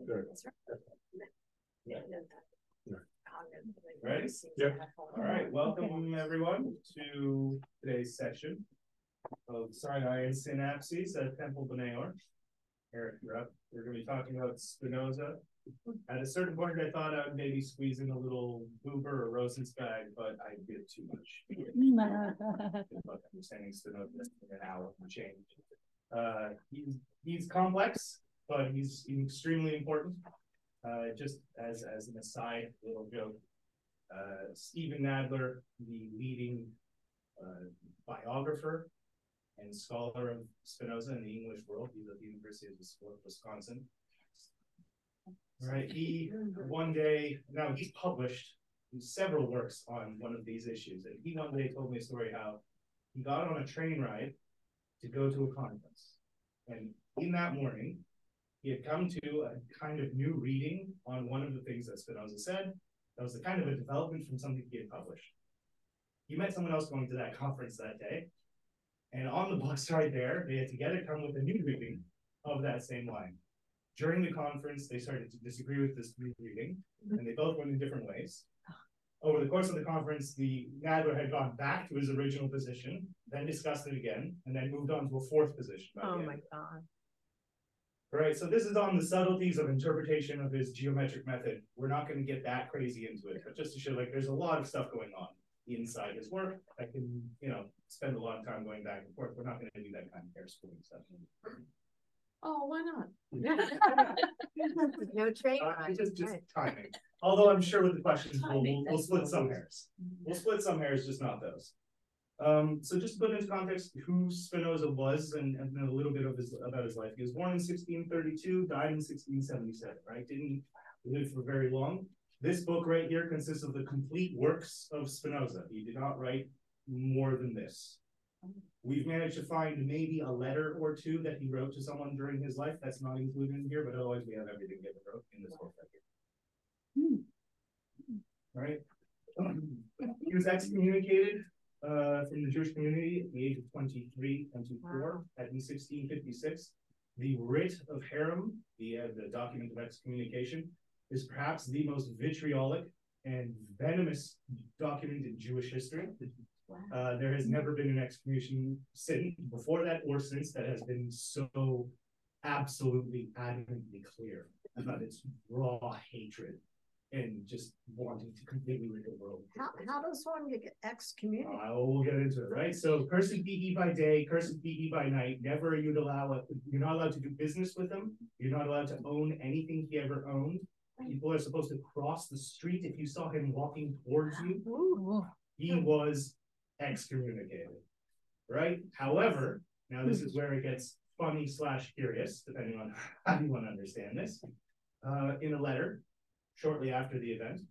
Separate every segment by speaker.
Speaker 1: Sure.
Speaker 2: Yeah.
Speaker 1: Ready? Yep. All right. Welcome everyone to today's session of Sinai and Synapses at Temple B'nai Or. Eric, you're up. We're going to be talking about Spinoza. At a certain point, I thought I would maybe squeeze in a little Buber or Rosenzweig, but I did too much. Understanding Spinoza in an hour and change. He's complex, but he's extremely important. Just as an aside, a little joke. Stephen Nadler, the leading biographer and scholar of Spinoza in the English world, he's at the University of Wisconsin. Right, he one day, now he's published several works on one of these issues, and he one day told me a story how he got on a train ride to go to a conference, and in that morning, he had come to a kind of new reading on one of the things that Spinoza said. That was a kind of a development from something he had published. He met someone else going to that conference that day, and on the bus ride there, they had together come with a new reading of that same line. During the conference, they started to disagree with this new reading, and they both went in different ways. Over the course of the conference, the Nadler had gone back to his original position, then discussed it again, and then moved on to a fourth position.
Speaker 2: Oh my God.
Speaker 1: Right, so this is on the subtleties of interpretation of his geometric method. We're not going to get that crazy into it, but just to show like there's a lot of stuff going on inside his work. I can, spend a lot of time going back and forth. We're not going to do that kind of hair splitting stuff.
Speaker 2: Oh, why not? No train ride.
Speaker 1: Just timing. Although I'm sure with the questions, we'll split some hairs. We'll split some hairs, just not those. So just to put into context who Spinoza was and a little bit about his life. He was born in 1632, died in 1677, right? Didn't live for very long. This book right here consists of the complete works of Spinoza. He did not write more than this. We've managed to find maybe a letter or two that he wrote to someone during his life. That's not included in here, but otherwise we have everything he ever wrote in this book right here. Right? He was excommunicated from the Jewish community at the age of 23, 24, in 1656. The writ of Harum, the document of excommunication, is perhaps the most vitriolic and venomous document in Jewish history. There has never been an excommunication since, before that or since, that has been so absolutely adamantly clear about its raw hatred and just wanting to completely rid the world.
Speaker 2: How does one get excommunicated?
Speaker 1: We'll get into it, right? So, cursed be he by day, cursed be he by night. Never you're not allowed to do business with him. You're not allowed to own anything he ever owned. People are supposed to cross the street if you saw him walking towards you.
Speaker 2: Ooh.
Speaker 1: He was excommunicated, right? However, now this is where it gets funny / curious, depending on how you want to understand this. In a letter, shortly after the event,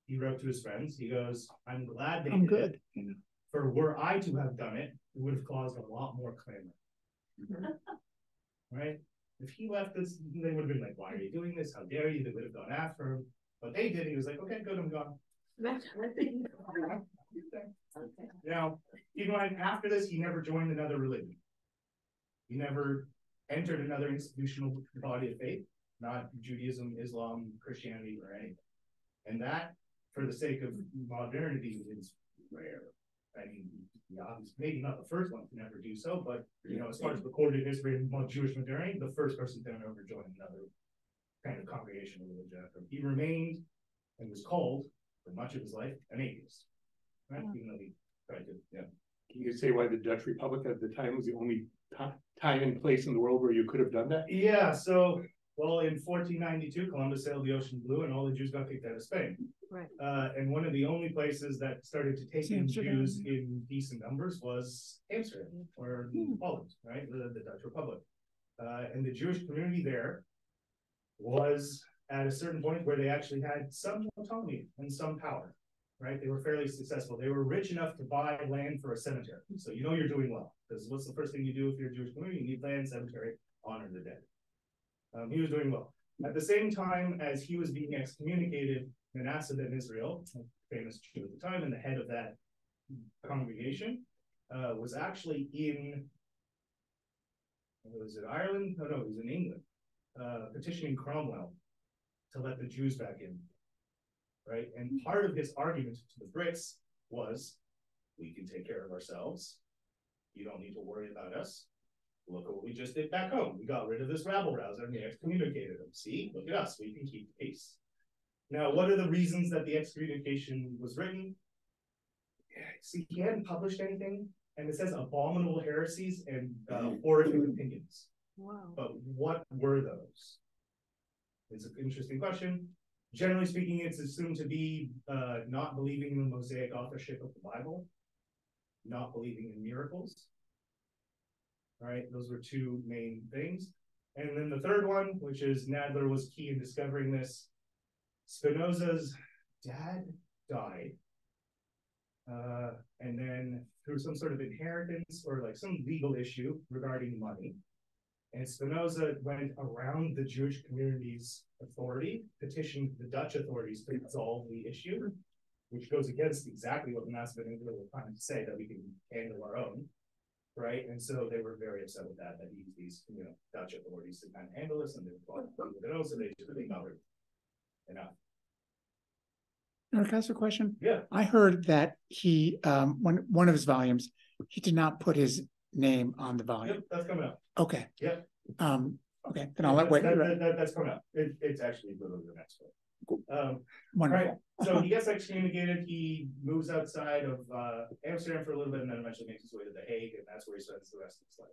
Speaker 1: he wrote to his friends, he goes, I'm glad they did it, for were I to have done it, it would have caused a lot more clamor. Right? If he left this, they would have been like, why are you doing this? How dare you? They would have gone after him. But they did. He was like, okay, good, I'm gone. Now, keep in mind, after this, he never joined another religion. He never entered another institutional body of faith, not Judaism, Islam, Christianity, or anything. And that, for the sake of modernity, is rare. I mean, maybe not the first one to never do so, but as far as recorded history in Jewish modernity, the first person to ever join another kind of congregational religion. He remained and was called for much of his life an atheist. Right? Even though he tried to,
Speaker 3: Can you say why the Dutch Republic at the time was the only time and place in the world where you could have done that?
Speaker 1: Yeah, so, well, in 1492, Columbus sailed the ocean blue and all the Jews got kicked out of Spain.
Speaker 2: Right.
Speaker 1: And one of the only places that started to take in Jews in decent numbers was Amsterdam, or Holland, right? The Dutch Republic. And the Jewish community there was at a certain point where they actually had some autonomy and some power, right? They were fairly successful. They were rich enough to buy land for a cemetery. So you're doing well, because what's the first thing you do if you're a Jewish community? You need land, cemetery, honor the dead. He was doing well. At the same time as he was being excommunicated, Manasseh ben Israel, a famous Jew at the time, and the head of that congregation, was actually in, was it Ireland? No, it was in England, petitioning Cromwell to let the Jews back in. Right? And part of his argument to the Brits was, we can take care of ourselves. You don't need to worry about us. Look at what we just did back home. We got rid of this rabble rouser and we excommunicated them. See, look at us, we can keep the peace. Now, what are the reasons that the excommunication was written? See, he hadn't published anything, and it says abominable heresies and horrific opinions.
Speaker 2: Wow.
Speaker 1: But what were those? It's an interesting question. Generally speaking, it's assumed to be not believing in the Mosaic authorship of the Bible, not believing in miracles. All right, those were two main things. And then the third one, which is Nadler was key in discovering this, Spinoza's dad died. And then through some sort of inheritance or like some legal issue regarding money. And Spinoza went around the Jewish community's authority, petitioned the Dutch authorities to resolve the issue, which goes against exactly what the Massive England were trying to say, that we can handle our own, right? And so they were very upset with that he used these, Dutch authorities to kind of handle this, and they thought, so they just really covered enough.
Speaker 4: Can I ask a question?
Speaker 1: Yeah.
Speaker 4: I heard that he, one of his volumes, he did not put his name on the volume.
Speaker 1: Yep, that's coming up.
Speaker 4: Okay.
Speaker 1: Yep.
Speaker 4: Okay, then I'll let wait.
Speaker 1: That's coming up. It's actually literally the next one.
Speaker 4: Wonderful.
Speaker 1: Right. So he gets excommunicated. He moves outside of Amsterdam for a little bit, and then eventually makes his way to The Hague, and that's where he spends the rest of his life,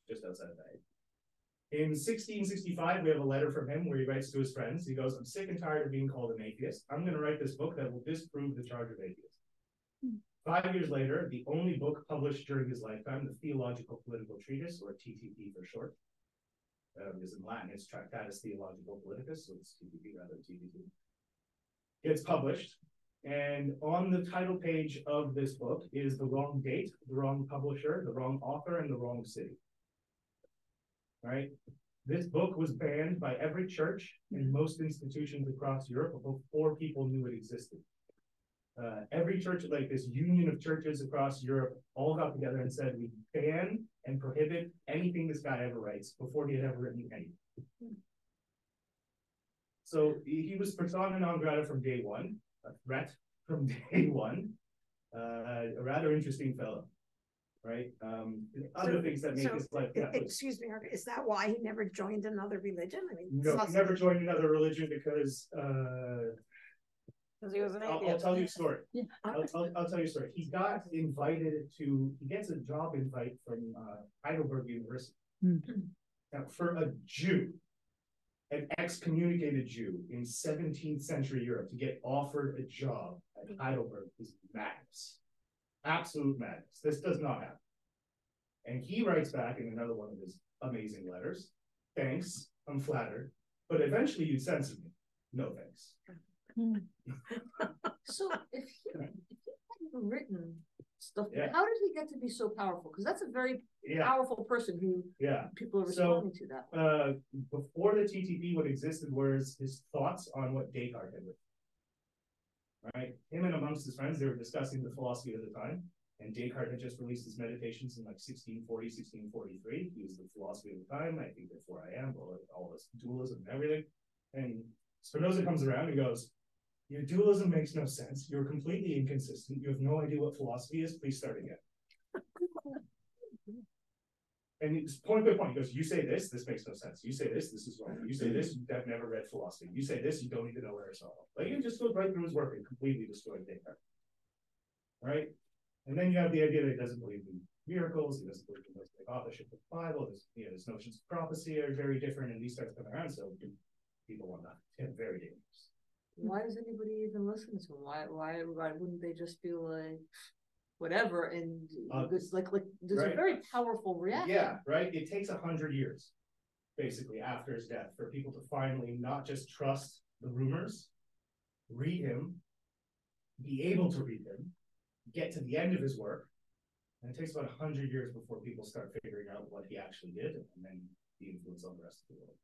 Speaker 1: just outside of The Hague. In 1665, we have a letter from him where he writes to his friends. He goes, "I'm sick and tired of being called an atheist. I'm going to write this book that will disprove the charge of atheism." 5 years later, the only book published during his lifetime, the Theological Political Treatise, or TTP for short, because in Latin it's Tractatus Theologico Politicus, so it's TTP rather than TTP, gets published. And on the title page of this book is the wrong date, the wrong publisher, the wrong author, and the wrong city. Right? This book was banned by every church and most institutions across Europe before people knew it existed. Every church, like this union of churches across Europe, all got together and said, we ban and prohibit anything this guy ever writes before he had ever written anything. So he was persona non grata from day one, a threat from day one, a rather interesting fellow. Right. Other things that make his life.
Speaker 2: Excuse me, is that why he never joined another religion? I mean,
Speaker 1: no, he never joined another religion because
Speaker 2: he was an atheist.
Speaker 1: I'll tell you a story.
Speaker 2: Yeah.
Speaker 1: I'll tell you a story. He got invited to. He gets a job invite from Heidelberg University. Now, for a Jew, an excommunicated Jew in 17th century Europe, to get offered a job at Heidelberg is madness. Absolute madness. This does not happen. And he writes back in another one of his amazing letters, "Thanks, I'm flattered, but eventually you'd censor me. No thanks."
Speaker 5: So if he hadn't written stuff, how did he get to be so powerful? Because that's a very powerful person who people are responding to that.
Speaker 1: Before the TTP, what existed was his thoughts on what Descartes had written. Right? Him and amongst his friends, they were discussing the philosophy of the time, and Descartes had just released his Meditations in like 1640, 1643. He was the philosophy of the time. I think therefore I am, all this dualism and everything. And Spinoza comes around and goes, "Your dualism makes no sense. You're completely inconsistent. You have no idea what philosophy is. Please start again." And he's point by point, he goes, "You say this makes no sense. You say this is wrong. You say this, you've never read philosophy. You say this, you don't even know Aristotle." Like, he just goes right through his work and completely destroyed Descartes. Right? And then you have the idea that he doesn't believe in miracles, he doesn't believe in the authorship of the Bible, his notions of prophecy are very different, and he starts coming around, so people want that. It's very dangerous.
Speaker 5: Why does anybody even listen to him? Why wouldn't they just be like, whatever? And there's there's a very powerful reaction.
Speaker 1: Yeah, right. It takes 100 years, basically, after his death, for people to finally not just trust the rumors, read him, be able to read him, get to the end of his work. And it takes about 100 years before people start figuring out what he actually did, and then the influence on the rest of the world.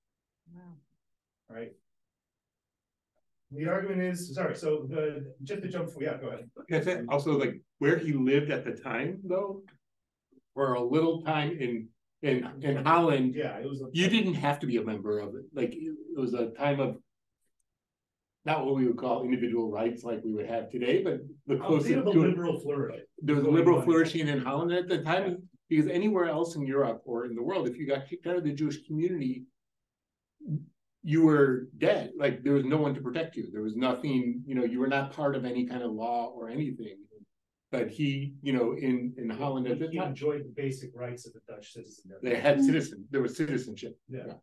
Speaker 5: Wow.
Speaker 1: Right. The argument is, sorry, so just to jump, go ahead.
Speaker 3: That's it. Also, like, where he lived at the time, though, for a little time in Holland,
Speaker 1: Yeah, it was.
Speaker 3: You didn't have to be a member of it. Like, it was a time of not what we would call individual rights like we would have today, but the closest
Speaker 1: to a
Speaker 3: to it.
Speaker 1: liberal flourish.
Speaker 3: There was a liberal flourishing in Holland at the time, because anywhere else in Europe or in the world, if you got kicked out of the Jewish community, you were dead. Like there was no one to protect you. There was nothing, you were not part of any kind of law or anything. But he, in Holland at the time,
Speaker 1: enjoyed the basic rights of the Dutch citizen.
Speaker 3: They had there was citizenship.
Speaker 1: Yeah.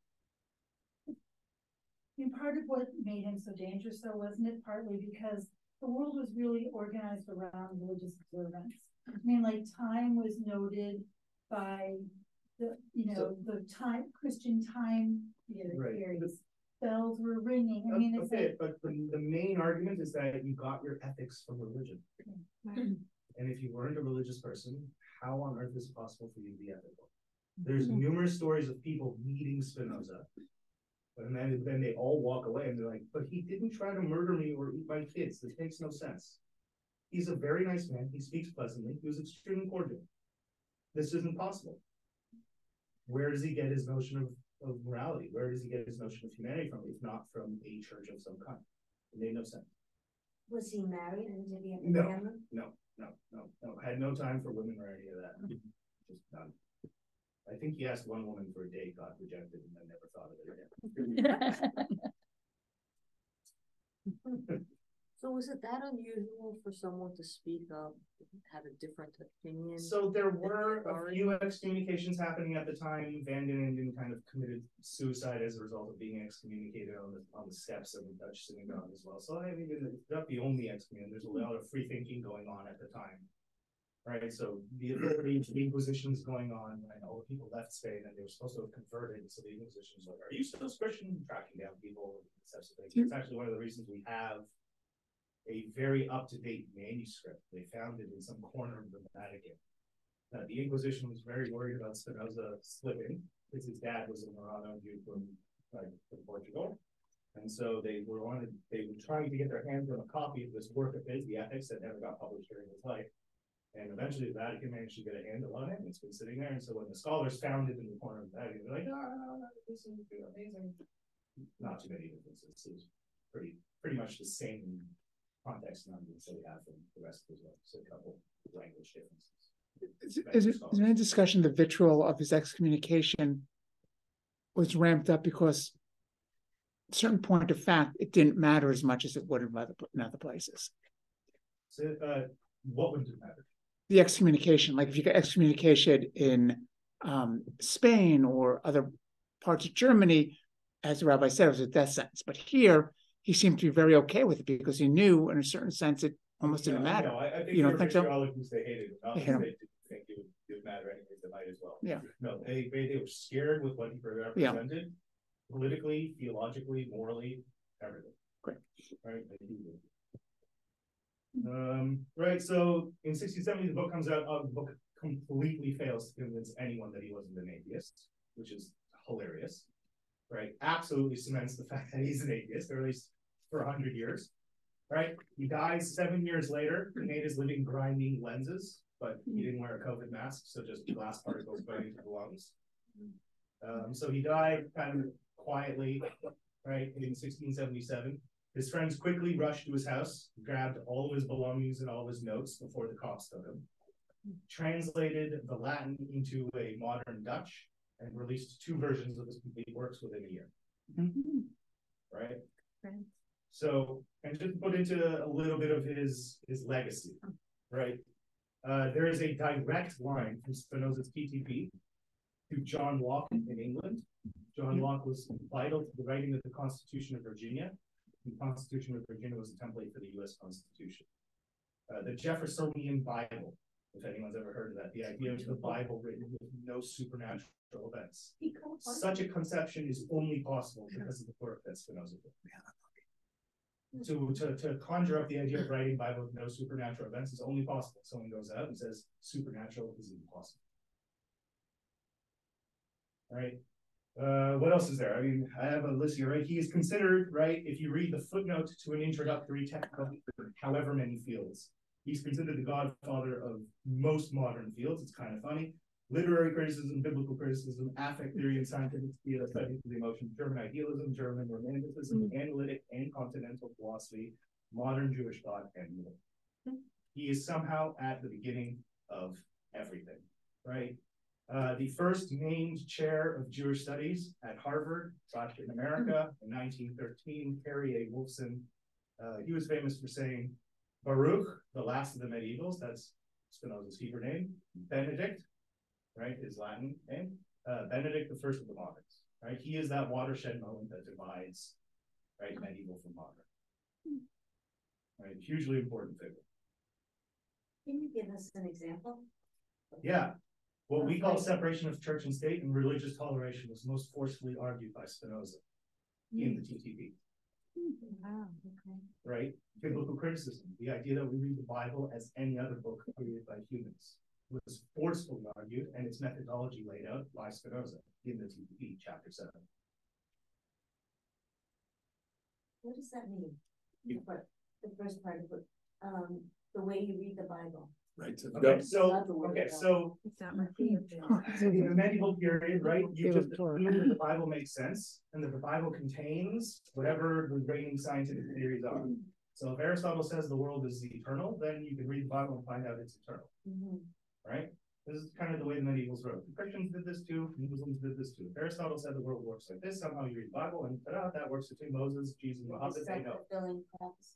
Speaker 6: And part of what made him so dangerous, though, wasn't it partly because the world was really organized around religious observance? I mean, like time was noted by the time Christian time periods. Bells were ringing. I mean, it's
Speaker 1: but the main argument is that you got your ethics from religion. And if you weren't a religious person, how on earth is it possible for you to be ethical? There's numerous stories of people meeting Spinoza, and then they all walk away and they're like, but he didn't try to murder me or eat my kids. This makes no sense. He's a very nice man. He speaks pleasantly. He was extremely cordial. This isn't possible. Where does he get his notion of morality? Where does he get his notion of humanity from, if not from a church of some kind? It made no sense.
Speaker 2: Was he married and did he have
Speaker 1: No,
Speaker 2: a family?
Speaker 1: no. Had no time for women or any of that. Just none. I think he asked one woman for a date, got rejected, and then never thought of it again.
Speaker 5: So was it that unusual for someone to speak up, have a different opinion?
Speaker 1: So there were a few excommunications happening at the time. Van Dinen kind of committed suicide as a result of being excommunicated on the steps of the Dutch synagogue as well. So I mean, it's not the only excommunication. There's a lot of free thinking going on at the time. Right, so the authorities, the Inquisition is going on, and all the people left Spain, and they were supposed to have converted. So the Inquisition is like, "Are you still Christian?" Tracking down people, and such things. It's actually one of the reasons we have a very up-to-date manuscript. They found it in some corner of the Vatican. The Inquisition was very worried about Spinoza slipping, because his dad was a Morano Jew from Portugal, and so they were trying to get their hands on a copy of this work of his, the Ethics, that never got published during his life. And eventually the Vatican managed to get a handle on it, and it's been sitting there. And so when the scholars found it in the corner of the Vatican, they're like, no, this is amazing. Not too many differences. It was pretty much the same context numbers that we have from the rest of Israel. So a couple language differences.
Speaker 4: Is there any discussion the vitriol of his excommunication was ramped up because at a certain point of fact, it didn't matter as much as it would in other places?
Speaker 1: So what would it matter?
Speaker 4: The excommunication, like if you get excommunicated in Spain or other parts of Germany, as the rabbi said, it was a death sentence. But here, he seemed to be very okay with it because he knew, in a certain sense, it almost didn't matter.
Speaker 1: No, I think
Speaker 4: you don't think so?
Speaker 1: They hated it. Not they didn't think it would matter anyways. They might as well.
Speaker 4: Yeah.
Speaker 1: No, they were scared with what he represented, politically, theologically, morally, everything.
Speaker 4: Great.
Speaker 1: Right. Right, so in 1670 the book comes out. The book completely fails to convince anyone that he wasn't an atheist, which is hilarious. Right, absolutely cements the fact that he's an atheist, or at least for 100 years. Right, he dies 7 years later. He made his living grinding lenses, but he didn't wear a COVID mask, so just glass particles going into the lungs. So he died kind of quietly, right, in 1677. His friends quickly rushed to his house, grabbed all of his belongings and all of his notes before the cops took him, translated the Latin into a modern Dutch, and released 2 versions of his complete works within a year. Right? So, and just put into a little bit of his legacy, right? There is a direct line from Spinoza's PTP to John Locke in England. John Locke was vital to the writing of the Constitution of Virginia. The Constitution of Virginia was a template for the U.S. Constitution. The Jeffersonian Bible, if anyone's ever heard of that, the idea of the Bible written with no supernatural events. Such a conception is only possible because of the work that Spinoza did. To conjure up the idea of writing Bible with no supernatural events is only possible. Someone goes out and says supernatural is impossible. All right. What else is there? I mean, I have a list here, right? He is considered, right, if you read the footnote to an introductory text of however many fields, he's considered the godfather of most modern fields. It's kind of funny. literary criticism, biblical criticism, affect theory, and scientific studies of the emotion, German idealism, German romanticism, analytic and continental philosophy, modern Jewish thought, and more. He is somehow at the beginning of everything, right? The first named chair of Jewish studies at Harvard, in America in 1913, Harry A. Wolfson. He was famous for saying, Baruch, the last of the medievals, that's Spinoza's Hebrew name, Benedict, right, his Latin name, Benedict, the first of the moderns, right? He is that watershed moment that divides, right, medieval from modern. Right, hugely important figure.
Speaker 5: Can you give us an example?
Speaker 1: Yeah. What we call separation of church and state and religious toleration was most forcefully argued by Spinoza in the TTP.
Speaker 5: Wow, okay.
Speaker 1: Right? Biblical criticism, the idea that we read the Bible as any other book created by humans, was forcefully argued, and its methodology laid out by Spinoza in the TTP, chapter 7.
Speaker 5: What does that mean? The first part of it, the way you read the Bible.
Speaker 3: Right. So,
Speaker 1: in the medieval period, right, you just assume that the Bible makes sense and that the Bible contains whatever the reigning scientific theories are. So if Aristotle says the world is eternal, then you can read the Bible and find out it's eternal. Right? This is kind of the way the medievals wrote. The Christians did this too, Muslims did this too. If Aristotle said the world works like this, somehow you read the Bible and that works between Moses, Jesus, Muhammad. They know.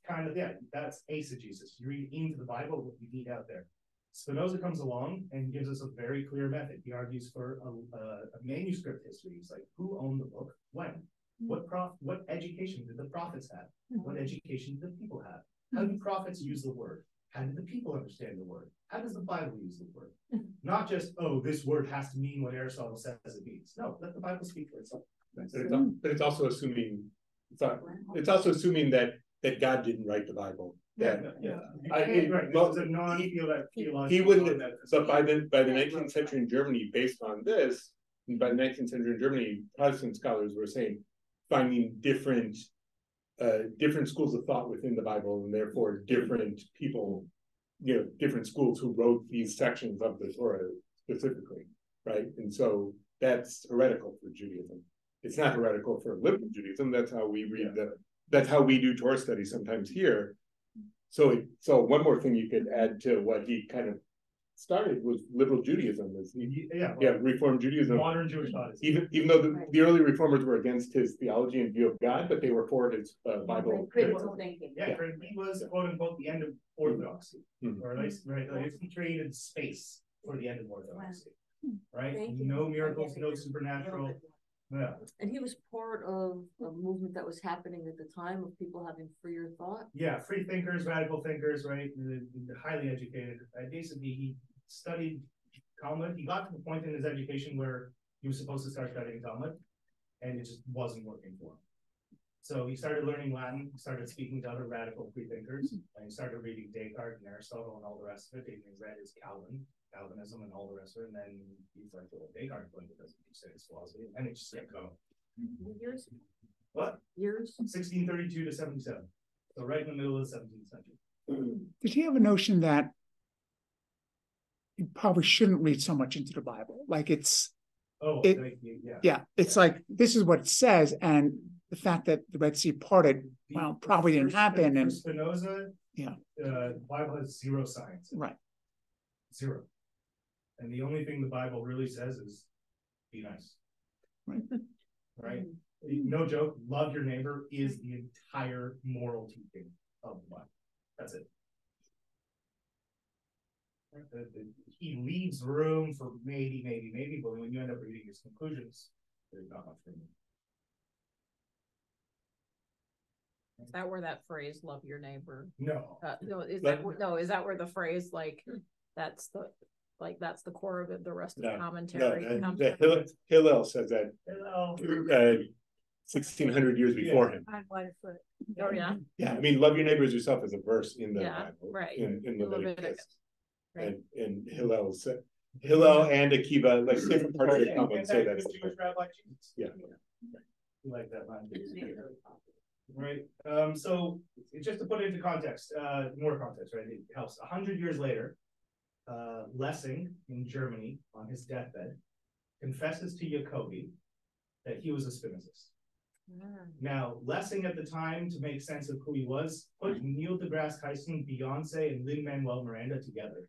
Speaker 1: Kind of, yeah, that's eisegesis. You read into the Bible what you need out there. Spinoza comes along and gives us a very clear method. He argues for a manuscript history. He's like, who owned the book? When? What education did the prophets have? What education did the people have? How do prophets use the word? How did the people understand the word? How does the Bible use the word? Not just, oh, this word has to mean what Aristotle says it means. No, let the Bible speak for itself.
Speaker 3: But it's also assuming that God didn't write the Bible. He wouldn't. So by the 19th century in Germany, based on this, by the 19th century in Germany, Protestant scholars were saying finding different schools of thought within the Bible, and therefore different people, different schools who wrote these sections of the Torah specifically, right? And so that's heretical for Judaism. It's not heretical for liberal Judaism. That's how we read that's how we do Torah study sometimes here. So one more thing you could add to what he kind of started was liberal Judaism. Reformed Judaism.
Speaker 1: Modern Jewish thought.
Speaker 3: Even though the early reformers were against his theology and view of God, but they were for his Bible.
Speaker 5: Critical thinking.
Speaker 1: Yeah, he was quote unquote the end of orthodoxy, or at least he created space for the end of orthodoxy. Right? No miracles, no supernatural. Yeah.
Speaker 5: And he was part of a movement that was happening at the time of people having freer thought.
Speaker 1: Yeah, free thinkers, radical thinkers, right? Highly educated. Basically, he studied Talmud. He got to the point in his education where he was supposed to start studying Talmud, and it just wasn't working for him. So he started learning Latin, started speaking to other radical free thinkers, and he started reading Descartes and Aristotle and all the rest of it. He read his Calvinism and all the rest of it, and then he's like, well, Descartes doesn't teach his philosophy, and it just kept going.
Speaker 5: Years?
Speaker 1: What?
Speaker 5: Years?
Speaker 1: 1632 to 77. So right in the middle of the 17th century.
Speaker 4: Did he have a notion that you probably shouldn't read so much into the Bible? Like it's it's like this is what it says, and the fact that the Red Sea parted, probably didn't happen. And
Speaker 1: Spinoza, the Bible has zero science.
Speaker 4: Right.
Speaker 1: Zero. And the only thing the Bible really says is be nice.
Speaker 4: Right.
Speaker 1: Right? No joke, love your neighbor is the entire moral teaching of the Bible. That's it. He leaves room for maybe, but when you end up reading his conclusions, there's not much room.
Speaker 7: Is that where that phrase "love your neighbor"?
Speaker 1: No.
Speaker 7: Is that where the phrase that's the core of it? The rest of the commentary comes.
Speaker 3: Hillel says that 1,600 years before him.
Speaker 7: Oh yeah.
Speaker 3: Yeah, I mean, "love your neighbor as yourself" is a verse in the Bible,
Speaker 7: right?
Speaker 3: In Leviticus.
Speaker 7: Right.
Speaker 3: And Hillel and Akiva, like different parts of the Talmud say that. Yeah.
Speaker 1: You like that line? Right. So just to put it into context, more context, right? It helps. 100 years later, Lessing in Germany on his deathbed confesses to Jacobi that he was a Spinozist. Now, Lessing at the time, to make sense of who he was, put Neil deGrasse Tyson, Beyonce, and Lin-Manuel Miranda together.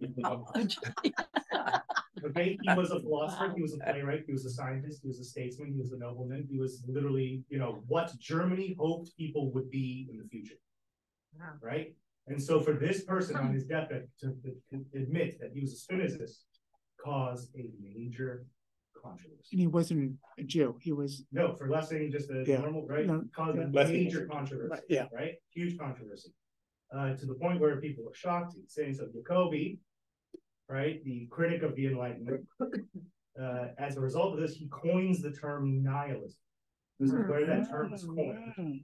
Speaker 1: Okay, he was a philosopher, he was a playwright, he was a scientist, he was a statesman, he was a nobleman, he was literally, what Germany hoped people would be in the future. Right? And so for this person on his deathbed to admit that he was a Spinozist caused a major controversy.
Speaker 4: And he wasn't a Jew. He was
Speaker 1: no, for Lessing, just a normal, right? Caused a major controversy. Right? Huge controversy. To the point where people were shocked. Saying so Jacobi, right, the critic of the Enlightenment, as a result of this, he coins the term nihilism. This is where that term is coined.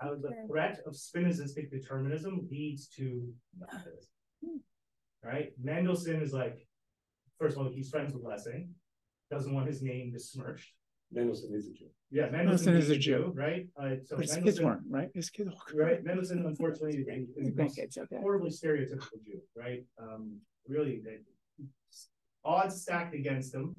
Speaker 1: How the threat of Spinozistic determinism leads to nihilism. Right? Mendelssohn is like, first of all, he's friends with Lessing, doesn't want his name besmirched.
Speaker 3: Mendelssohn is a Jew.
Speaker 1: Yeah, Mendelssohn is a Jew, right? So
Speaker 4: but his kids weren't, right? His kids
Speaker 1: right? Mendelssohn, unfortunately, is a horribly stereotypical Jew, right? Really, odds stacked against him,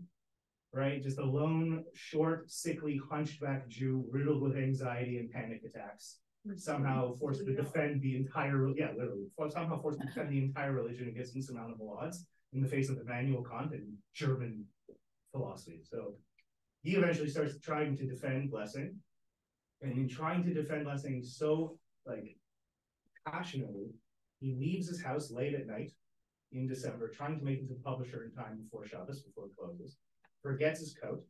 Speaker 1: right? Just a lone, short, sickly, hunchback Jew riddled with anxiety and panic attacks, somehow forced to defend the entire, somehow forced to defend the entire religion against insurmountable odds in the face of Immanuel Kant and German philosophy. So he eventually starts trying to defend Lessing, and in trying to defend Lessing so passionately, he leaves his house late at night in December, trying to make it to the publisher in time before Shabbos, before it closes, forgets his coat,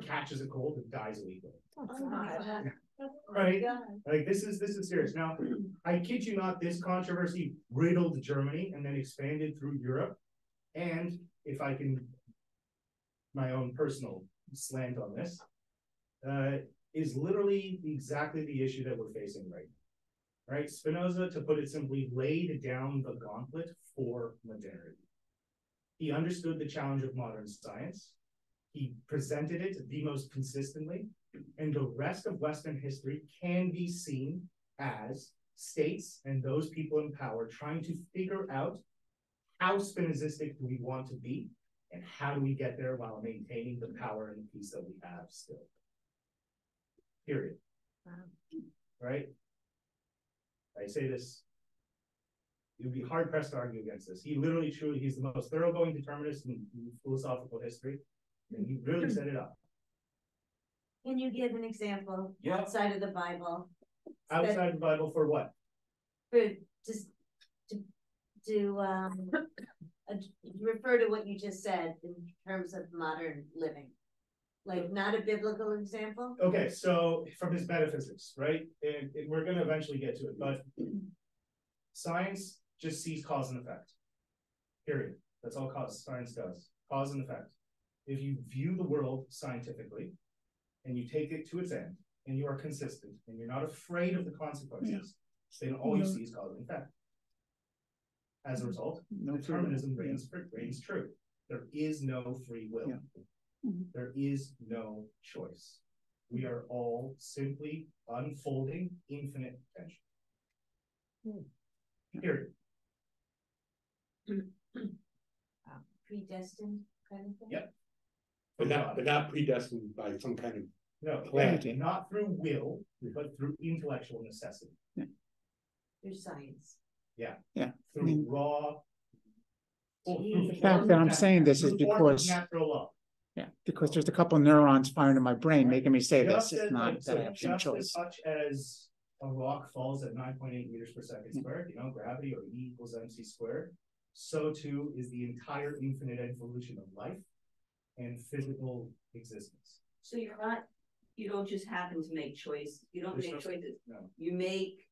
Speaker 1: catches a cold, and dies a week later. Right? Like this is serious. Now, I kid you not, this controversy riddled Germany and then expanded through Europe. And if I can, my own personal slant on this, is literally exactly the issue that we're facing right now. Right? Spinoza, to put it simply, laid down the gauntlet for modernity. He understood the challenge of modern science. He presented it the most consistently, and the rest of Western history can be seen as states and those people in power trying to figure out how Spinozistic do we want to be, and how do we get there while maintaining the power and the peace that we have still. Period. Wow. Right? I say this, you'd be hard pressed to argue against this. He literally, truly, he's the most thoroughgoing determinist in philosophical history, and he really set it up.
Speaker 8: Can you give an example outside of the Bible?
Speaker 1: Outside the Bible for what?
Speaker 8: For just to refer to what you just said in terms of modern living. Like not a biblical example?
Speaker 1: Okay, so from his metaphysics, right? And we're going to eventually get to it, but science just sees cause and effect. Period. That's all science does. Cause and effect. If you view the world scientifically and you take it to its end and you are consistent and you're not afraid of the consequences, then all you see is cause and effect. As a result, determinism reigns true. There is no free will. There is no choice. We are all simply unfolding infinite potential. Period.
Speaker 8: Predestined kind of thing?
Speaker 1: Yep.
Speaker 3: But not predestined by some kind of
Speaker 1: plan. Not through will, but through intellectual necessity.
Speaker 8: Through science.
Speaker 1: Through raw.
Speaker 4: The fact that I'm saying this is because
Speaker 1: natural law.
Speaker 4: because there's a couple neurons firing in my brain making me say this. It's not that I have some choice.
Speaker 1: As much as a rock falls at 9.8 meters per second squared, gravity, or E equals mc squared, so too is the entire infinite evolution of life and physical existence.
Speaker 9: So you don't just happen to make choices. You don't make choices.
Speaker 1: No.
Speaker 9: You make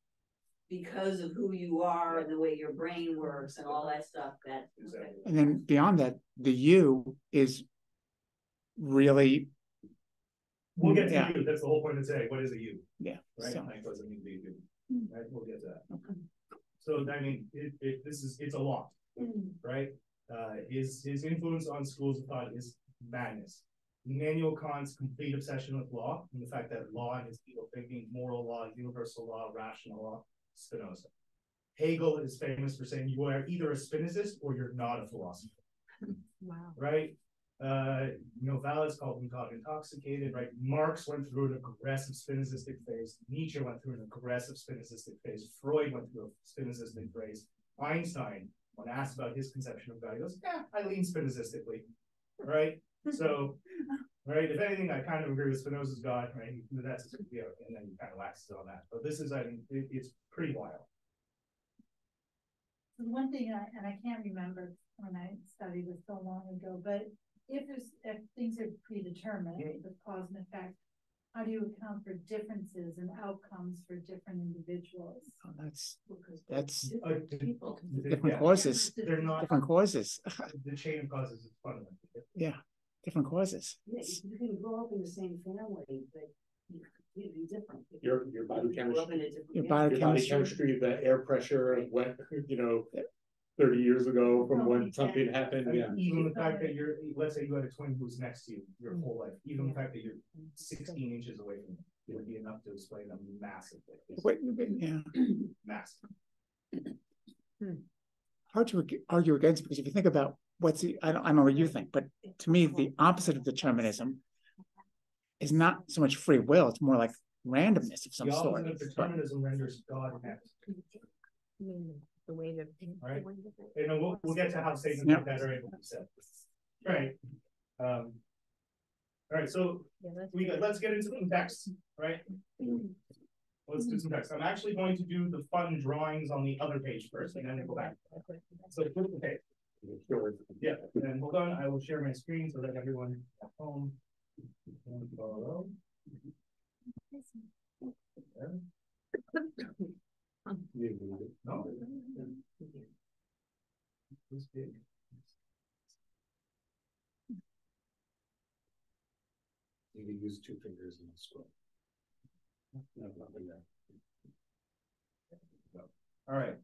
Speaker 9: because of who you are and the way your brain works and all that stuff.
Speaker 1: Exactly.
Speaker 4: And then beyond that, the you is really.
Speaker 1: We'll get to you. That's the whole point of today. What is a you?
Speaker 4: Yeah.
Speaker 1: Right.
Speaker 4: So.
Speaker 1: Like, doesn't mean to be you. Right. We'll get to that. Okay. So I mean, it's a lot, right? His influence on schools of thought is madness. Immanuel Kant's complete obsession with law and the fact that law and his people thinking moral law, universal law, rational law, Spinoza. Hegel is famous for saying you are either a Spinozist or you're not a philosopher.
Speaker 2: Wow.
Speaker 1: Right? Novalis called him God intoxicated, right? Marx went through an aggressive Spinozistic phase. Nietzsche went through an aggressive Spinozistic phase. Freud went through a Spinozistic phase. Einstein, when asked about his conception of God, he goes, yeah, I lean Spinozistically, right? So, right, if anything, I kind of agree with Spinoza's God, right? That's his, you know, and then he kind of waxes on that. But this is, I mean, it's pretty wild.
Speaker 6: The one thing, and I can't remember when I studied this so long ago, but if things are predetermined, the cause and effect, how do you account for differences in outcomes for different individuals?
Speaker 4: Oh, that's
Speaker 6: people.
Speaker 4: different causes.
Speaker 1: They're not
Speaker 4: different causes.
Speaker 1: The chain of causes is fundamental.
Speaker 4: Yeah, different causes.
Speaker 9: Yeah, you can grow up in the same family, but you're completely different.
Speaker 3: Your body chemistry,
Speaker 4: Your
Speaker 3: body chemistry, the air pressure of what, 30 years ago from when something happened. Yeah.
Speaker 1: Even the fact that let's say you had a twin who's next to you your whole life, even the fact that you're 16 inches away from them, it would be enough to explain them massively.
Speaker 4: Yeah.
Speaker 1: Massive.
Speaker 4: Hard to argue against, because if you think about I don't know what you think, but to me, the opposite of determinism is not so much free will, it's more like randomness of some sort.
Speaker 1: The opposite of determinism renders God next.
Speaker 7: The way that,
Speaker 1: right? We'll get to how statements like that are able to be said. Right. All right, so let's get into some text, right? Let's do some text. I'm actually going to do the fun drawings on the other page first, and then we'll go back. So flip the page. Yeah, and hold on, I will share my screen so that everyone at home can follow. No. This big.
Speaker 3: You can use 2 fingers in the scroll. No, nothing there.
Speaker 1: All right.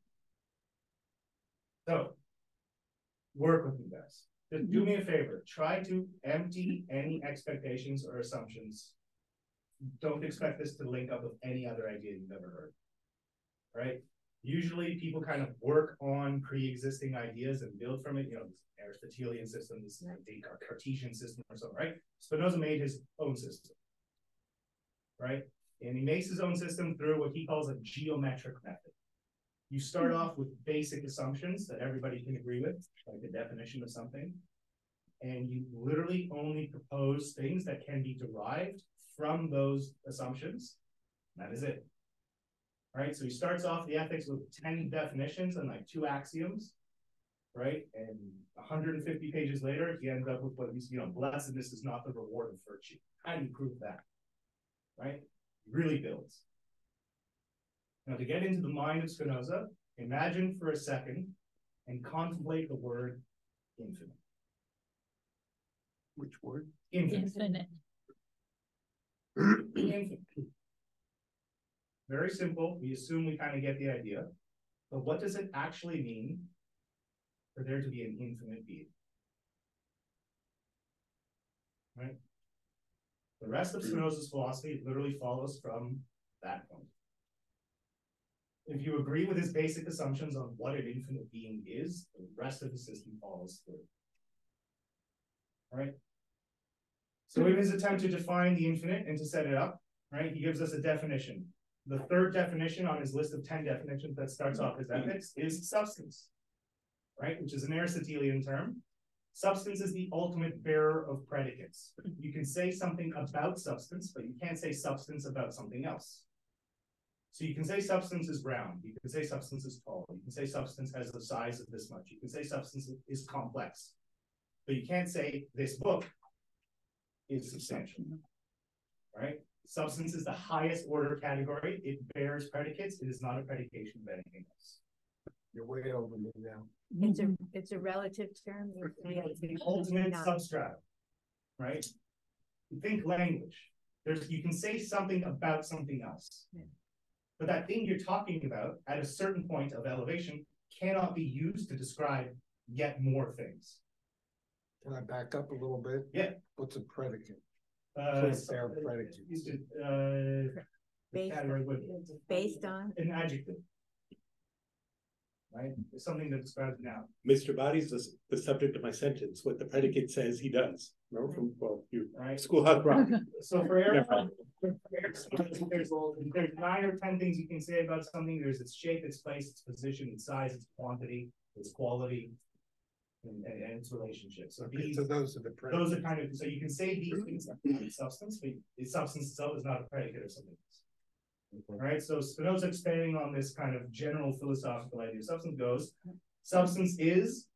Speaker 1: So, work with me guys. Just do me a favor. Try to empty any expectations or assumptions. Don't expect this to link up with any other idea you've ever heard. Right? Usually people kind of work on pre-existing ideas and build from it, this Aristotelian system, this Cartesian system or something, right? Spinoza made his own system, right? And he makes his own system through what he calls a geometric method. You start off with basic assumptions that everybody can agree with, like the definition of something, and you literally only propose things that can be derived from those assumptions. That is it. Right, so he starts off the ethics with 10 definitions and like 2 axioms, right? And 150 pages later, he ends up with what he's, blessedness is not the reward of virtue. How do you prove that? Right? He really builds. Now, to get into the mind of Spinoza, imagine for a second and contemplate the word infinite.
Speaker 3: Which word?
Speaker 7: infinite.
Speaker 1: Infinite. Very simple. We assume we kind of get the idea. But what does it actually mean for there to be an infinite being? Right? The rest of Spinoza's philosophy literally follows from that point. If you agree with his basic assumptions on what an infinite being is, the rest of the system follows through. Right? So in his attempt to define the infinite and to set it up, right, he gives us a definition. The third definition on his list of 10 definitions that starts off his ethics is substance, right? Which is an Aristotelian term. Substance is the ultimate bearer of predicates. You can say something about substance, but you can't say substance about something else. So you can say substance is round. You can say substance is tall. You can say substance has the size of this much. You can say substance is complex. But you can't say this book is substantial, right? Substance is the highest order category. It bears predicates. It is not a predication of anything else.
Speaker 3: You're way over me now.
Speaker 7: It's a relative term.
Speaker 1: It's the ultimate substratum, right? Think language. You can say something about something else. Yeah. But that thing you're talking about at a certain point of elevation cannot be used to describe yet more things.
Speaker 3: Can I back up a little bit?
Speaker 1: Yeah.
Speaker 3: What's a predicate?
Speaker 7: Based on
Speaker 1: an adjective. right? It's something that describes a noun.
Speaker 3: Mr. Body's the subject of my sentence, what the predicate says he does. Remember from, well, you,
Speaker 1: Right.
Speaker 3: Schoolhouse Rock.
Speaker 1: So for Aristotle, there's 9 or 10 things you can say about something. There's its shape, its place, its position, its size, its quantity, its quality, and its relationship. So these,
Speaker 3: So those are the
Speaker 1: those
Speaker 3: predicates.
Speaker 1: are kind of, so you can say these things about substance, but its substance itself is not a predicate of something else. All right, so Spinoza, expanding on this kind of general philosophical idea of substance, goes, substance is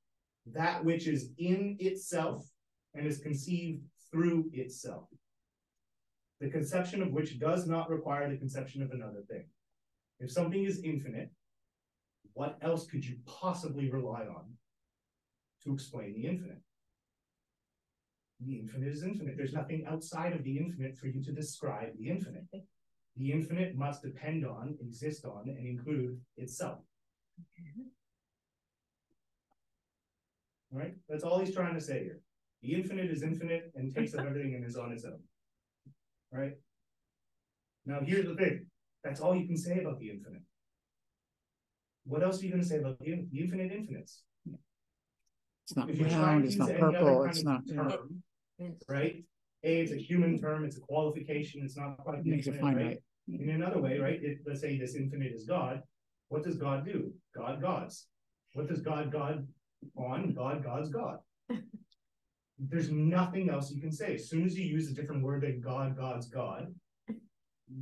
Speaker 1: that which is in itself and is conceived through itself, the conception of which does not require the conception of another thing. If something is infinite, what else could you possibly rely on to explain the infinite? The infinite is infinite. There's nothing outside of the infinite for you to describe the infinite. The infinite must depend on, exist on, and include itself. Right? That's all he's trying to say here. The infinite is infinite and takes up everything and is on its own. Right? Now here's the thing. That's all you can say about the infinite. What else are you going to say about the infinite infinites?
Speaker 4: It's not
Speaker 1: If you're
Speaker 4: round,
Speaker 1: trying
Speaker 4: it's
Speaker 1: to
Speaker 4: not
Speaker 1: use any other
Speaker 4: purple,
Speaker 1: kind
Speaker 4: it's
Speaker 1: of
Speaker 4: not,
Speaker 1: term, right? It's a human term, it's a qualification, it's not quite
Speaker 4: it makes it
Speaker 1: infinite,
Speaker 4: finite.
Speaker 1: right? In another way, right? Let's say this infinite is God. What does God do? God gods. What does God on? God gods God. There's nothing else you can say. As soon as you use a different word than God gods God,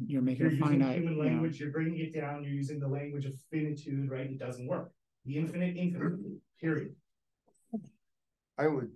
Speaker 4: You're making
Speaker 1: you're
Speaker 4: it
Speaker 1: using
Speaker 4: finite.
Speaker 1: human language, you're bringing it down, you're using the language of finitude, right? It doesn't work. The infinite, period.
Speaker 10: I would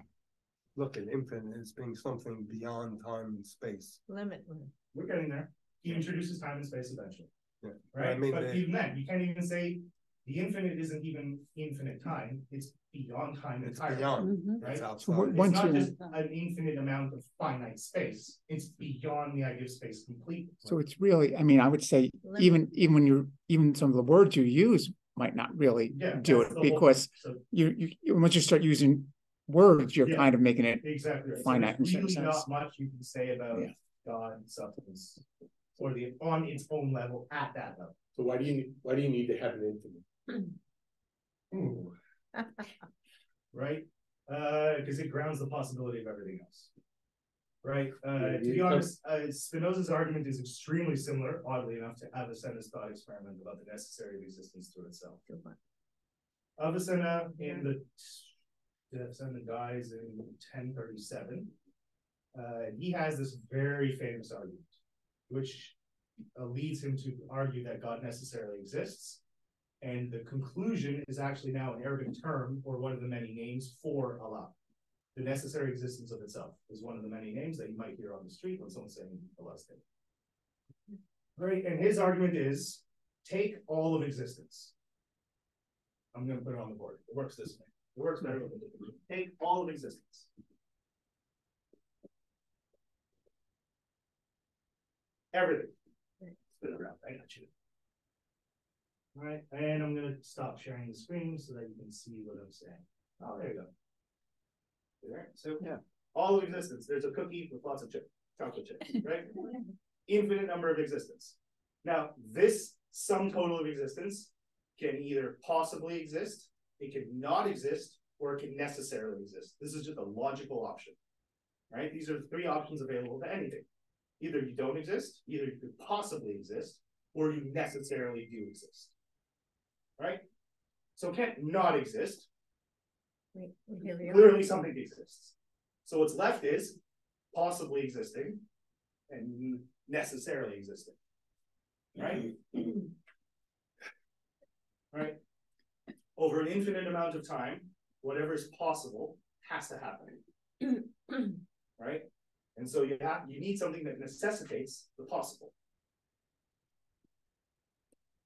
Speaker 10: look at infinite as being something beyond time and space.
Speaker 7: Limitless.
Speaker 1: We're getting there. He introduces time and space eventually.
Speaker 10: Yeah.
Speaker 1: Right?
Speaker 10: I mean,
Speaker 1: but even then, you can't even say the infinite isn't even infinite time. It's beyond time
Speaker 10: it's
Speaker 1: entirely.
Speaker 10: beyond.
Speaker 1: Right?
Speaker 10: It's
Speaker 4: So
Speaker 10: outside.
Speaker 1: It's
Speaker 4: once
Speaker 1: not
Speaker 4: you,
Speaker 1: just an infinite amount of finite space. It's beyond the idea of space completely.
Speaker 4: so it's really, I mean, I would say even when you're, even some of the words you use might not really do
Speaker 1: that's
Speaker 4: it,
Speaker 1: the whole
Speaker 4: because
Speaker 1: thing. So
Speaker 4: once you start using words, you're
Speaker 1: Yeah.
Speaker 4: kind of making it
Speaker 1: exactly right.
Speaker 4: finite
Speaker 1: So
Speaker 4: in
Speaker 1: there's
Speaker 4: certain
Speaker 1: really
Speaker 4: sense.
Speaker 1: not much you can say about God substance or the on its own level at that level.
Speaker 3: So why do you need to have an infinite?
Speaker 1: Ooh. Right? Because it grounds the possibility of everything else. Right? To be honest, Spinoza's argument is extremely similar, oddly enough, to Avicenna's thought experiment about the necessary of existence to itself. Avicenna Avicenna dies in 1037. He has this very famous argument, which leads him to argue that God necessarily exists. And the conclusion is actually now an Arabic term, or one of the many names for Allah. The necessary existence of itself is one of the many names that you might hear on the street when someone's saying Allah's name. Right, and his argument is, take all of existence. I'm going to put it on the board. It works this way. It works better with it. Take all of existence. Everything. Spin around. I got you. All right, and I'm going to stop sharing the screen so that you can see what I'm saying. Oh, there you go. There. So, yeah, all of existence. There's a cookie with lots of chocolate chips, right? Infinite number of existence. Now, this sum total of existence can either possibly exist, it can not exist, or it can necessarily exist. This is just a logical option, right? These are the 3 options available to anything. Either you don't exist, either you could possibly exist, or you necessarily do exist, right? So it can't not exist. Clearly something exists. So what's left is possibly existing and necessarily existing, right? Right? Over an infinite amount of time, whatever is possible has to happen, right? And so you need something that necessitates the possible,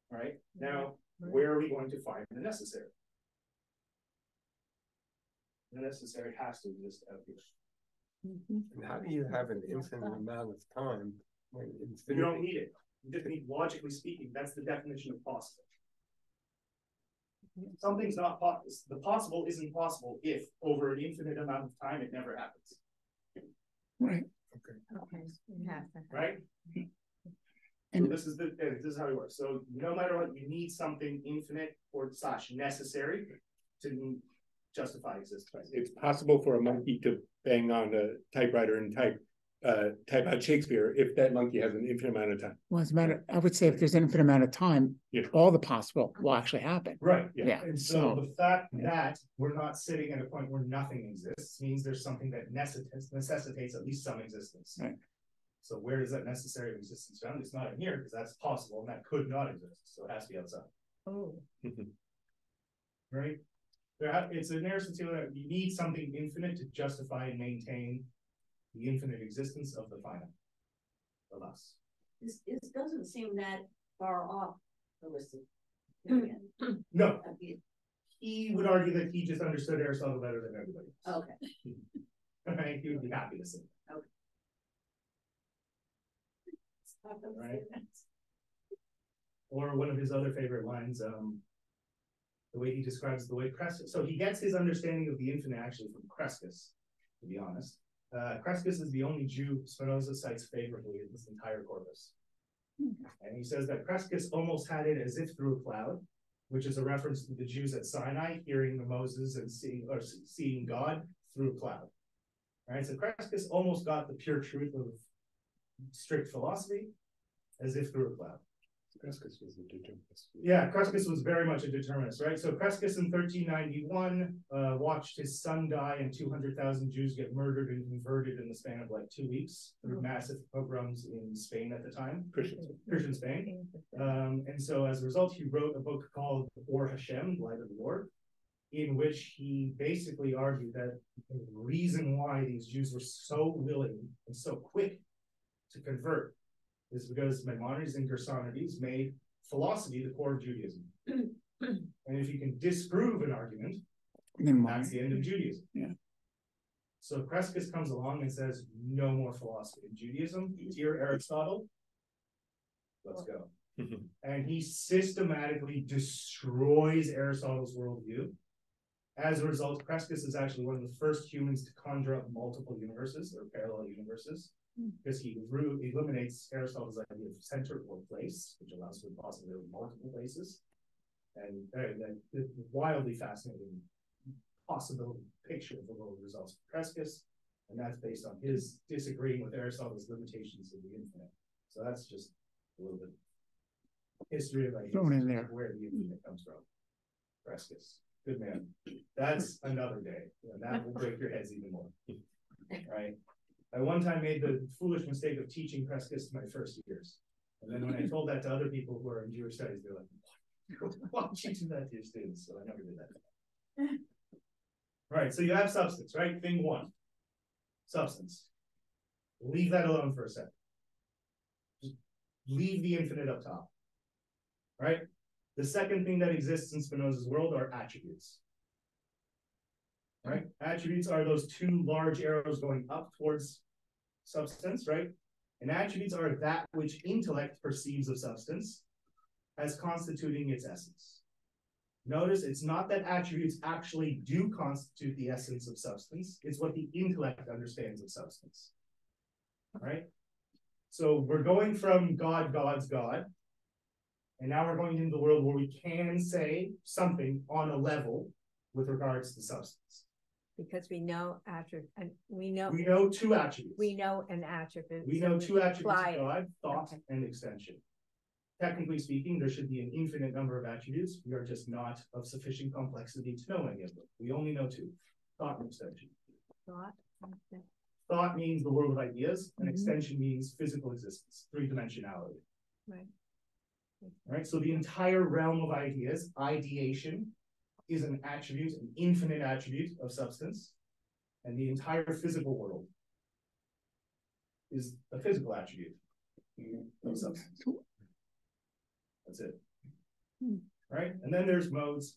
Speaker 1: right? Now, where are we going to find the necessary? The necessary has to exist out here.
Speaker 10: And how do you have an infinite amount of time when
Speaker 1: You don't need it. You just need, logically speaking, that's the definition of possible. Something's not possible. The possible isn't possible if over an infinite amount of time it never happens.
Speaker 4: Right.
Speaker 10: Okay.
Speaker 7: Okay, you have to.
Speaker 1: Right? So this is how it works. So no matter what, you need something infinite or / necessary to justify existence.
Speaker 3: It's possible for a monkey to bang on a typewriter and type out Shakespeare if that monkey has an infinite amount of time.
Speaker 4: Well, as a matter, I would say if there's an infinite amount of time,
Speaker 3: Yeah.
Speaker 4: all the possible will actually happen.
Speaker 1: Right.
Speaker 4: Yeah.
Speaker 1: And so the fact that we're not sitting at a point where nothing exists means there's something that necessitates at least some existence.
Speaker 4: Right.
Speaker 1: So where is that necessary existence found? It's not in here because that's possible and that could not exist. So it has to be outside.
Speaker 7: Oh.
Speaker 1: Right? It's an Aristotelian that you need something infinite to justify and maintain the infinite existence of the finite. Alas.
Speaker 8: This doesn't seem that far off, Alyssa.
Speaker 1: No. He would argue that he just understood Aristotle better than everybody else.
Speaker 8: Okay.
Speaker 1: Right? He would be happy to say that.
Speaker 8: Okay.
Speaker 1: Right. Or one of his other favorite lines, the way he describes the way Crescus, so he gets his understanding of the infinite actually from Crescus, to be honest. Crescus is the only Jew Spinoza cites favorably in this entire corpus. And he says that Crescus almost had it as if through a cloud, which is a reference to the Jews at Sinai hearing the Moses and seeing God through a cloud. All right, so Crescus almost got the pure truth of strict philosophy as if through a cloud.
Speaker 3: Crescus was a determinist.
Speaker 1: Yeah, Crescus was very much a determinist, right? So Crescus in 1391 watched his son die and 200,000 Jews get murdered and converted in the span of like 2 weeks through massive pogroms in Spain at the time. Christian Spain. And so as a result, he wrote a book called Or Hashem, Light of the Lord, in which he basically argued that the reason why these Jews were so willing and so quick to convert is because Maimonides and Gersonides made philosophy the core of Judaism. And if you can disprove an argument, that's the end of Judaism.
Speaker 4: Yeah.
Speaker 1: So Crescus comes along and says, no more philosophy in Judaism. Dear Aristotle, let's go. And he systematically destroys Aristotle's worldview. As a result, Crescus is actually one of the first humans to conjure up multiple universes or parallel universes, because he eliminates Aristotle's idea of center or place, which allows for the possibility of multiple places. And the wildly fascinating possibility picture of the world results from Crescus, and that's based on his disagreeing with Aristotle's limitations of the infinite. So that's just a little bit of history of ideas,
Speaker 4: thrown in there,
Speaker 1: where the infinite comes from. Crescus, good man. That's another day. That will break your heads even more. Right? I one time made the foolish mistake of teaching Crescus my first years. And then when I told that to other people who are in Jewish studies, they're like, why don't you do that to your students? So I never did that. Right, so you have substance, right? Thing one, substance. Leave that alone for a second. Just leave the infinite up top, right? The second thing that exists in Spinoza's world are attributes. Right? Attributes are those two large arrows going up towards substance, right? And attributes are that which intellect perceives of substance as constituting its essence. Notice it's not that attributes actually do constitute the essence of substance, it's what the intellect understands of substance. Right? So we're going from God, God's God, and now we're going into the world where we can say something on a level with regards to substance.
Speaker 2: Because we know we
Speaker 1: know two attributes.
Speaker 2: We know an attribute.
Speaker 1: We know two attributes of God, thought and extension. Technically speaking, there should be an infinite number of attributes. We are just not of sufficient complexity to know any of them. We only know two, thought and extension. Thought means the world of ideas, and extension means physical existence, three-dimensionality.
Speaker 2: Right.
Speaker 1: Right. So the entire realm of ideas, ideation, is an attribute, an infinite attribute of substance, and the entire physical world is a physical attribute of substance. That's it. Right? And then there's modes.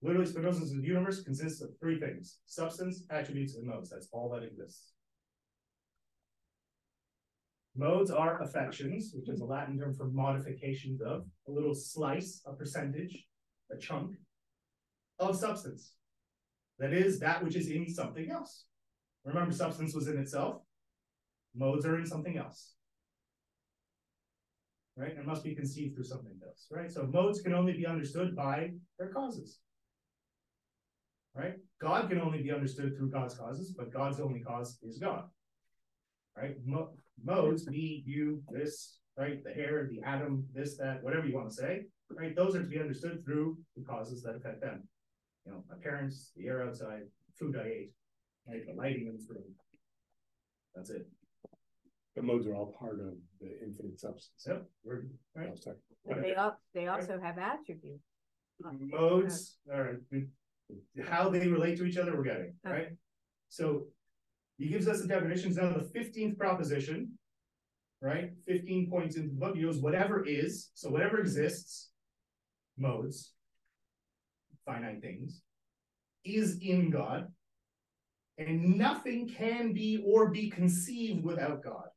Speaker 1: Literally, Spinoza's universe consists of three things: substance, attributes, and modes. That's all that exists. Modes are affections, which is a Latin term for modifications of, a little slice, a percentage, a chunk of substance. That is that which is in something else. Remember, substance was in itself. Modes are in something else. right? And must be conceived through something else, right? So modes can only be understood by their causes, right? God can only be understood through God's causes, but God's only cause is God, right? Modes, me, you, this, right? The hair, the atom, this, that, whatever you want to say, right? Those are to be understood through the causes that affect them. You know, my parents, the air outside, food I ate, right? The lighting in this room. That's it.
Speaker 3: The modes are all part of the infinite substance.
Speaker 1: Yep. Right.
Speaker 7: But they also have attributes.
Speaker 1: Modes are how they relate to each other, we're getting, right? So he gives us the definitions. Now the 15th proposition, right? 15 points into the book, he goes, whatever is, so whatever exists, modes, finite things, is in God, and nothing can be or be conceived without God.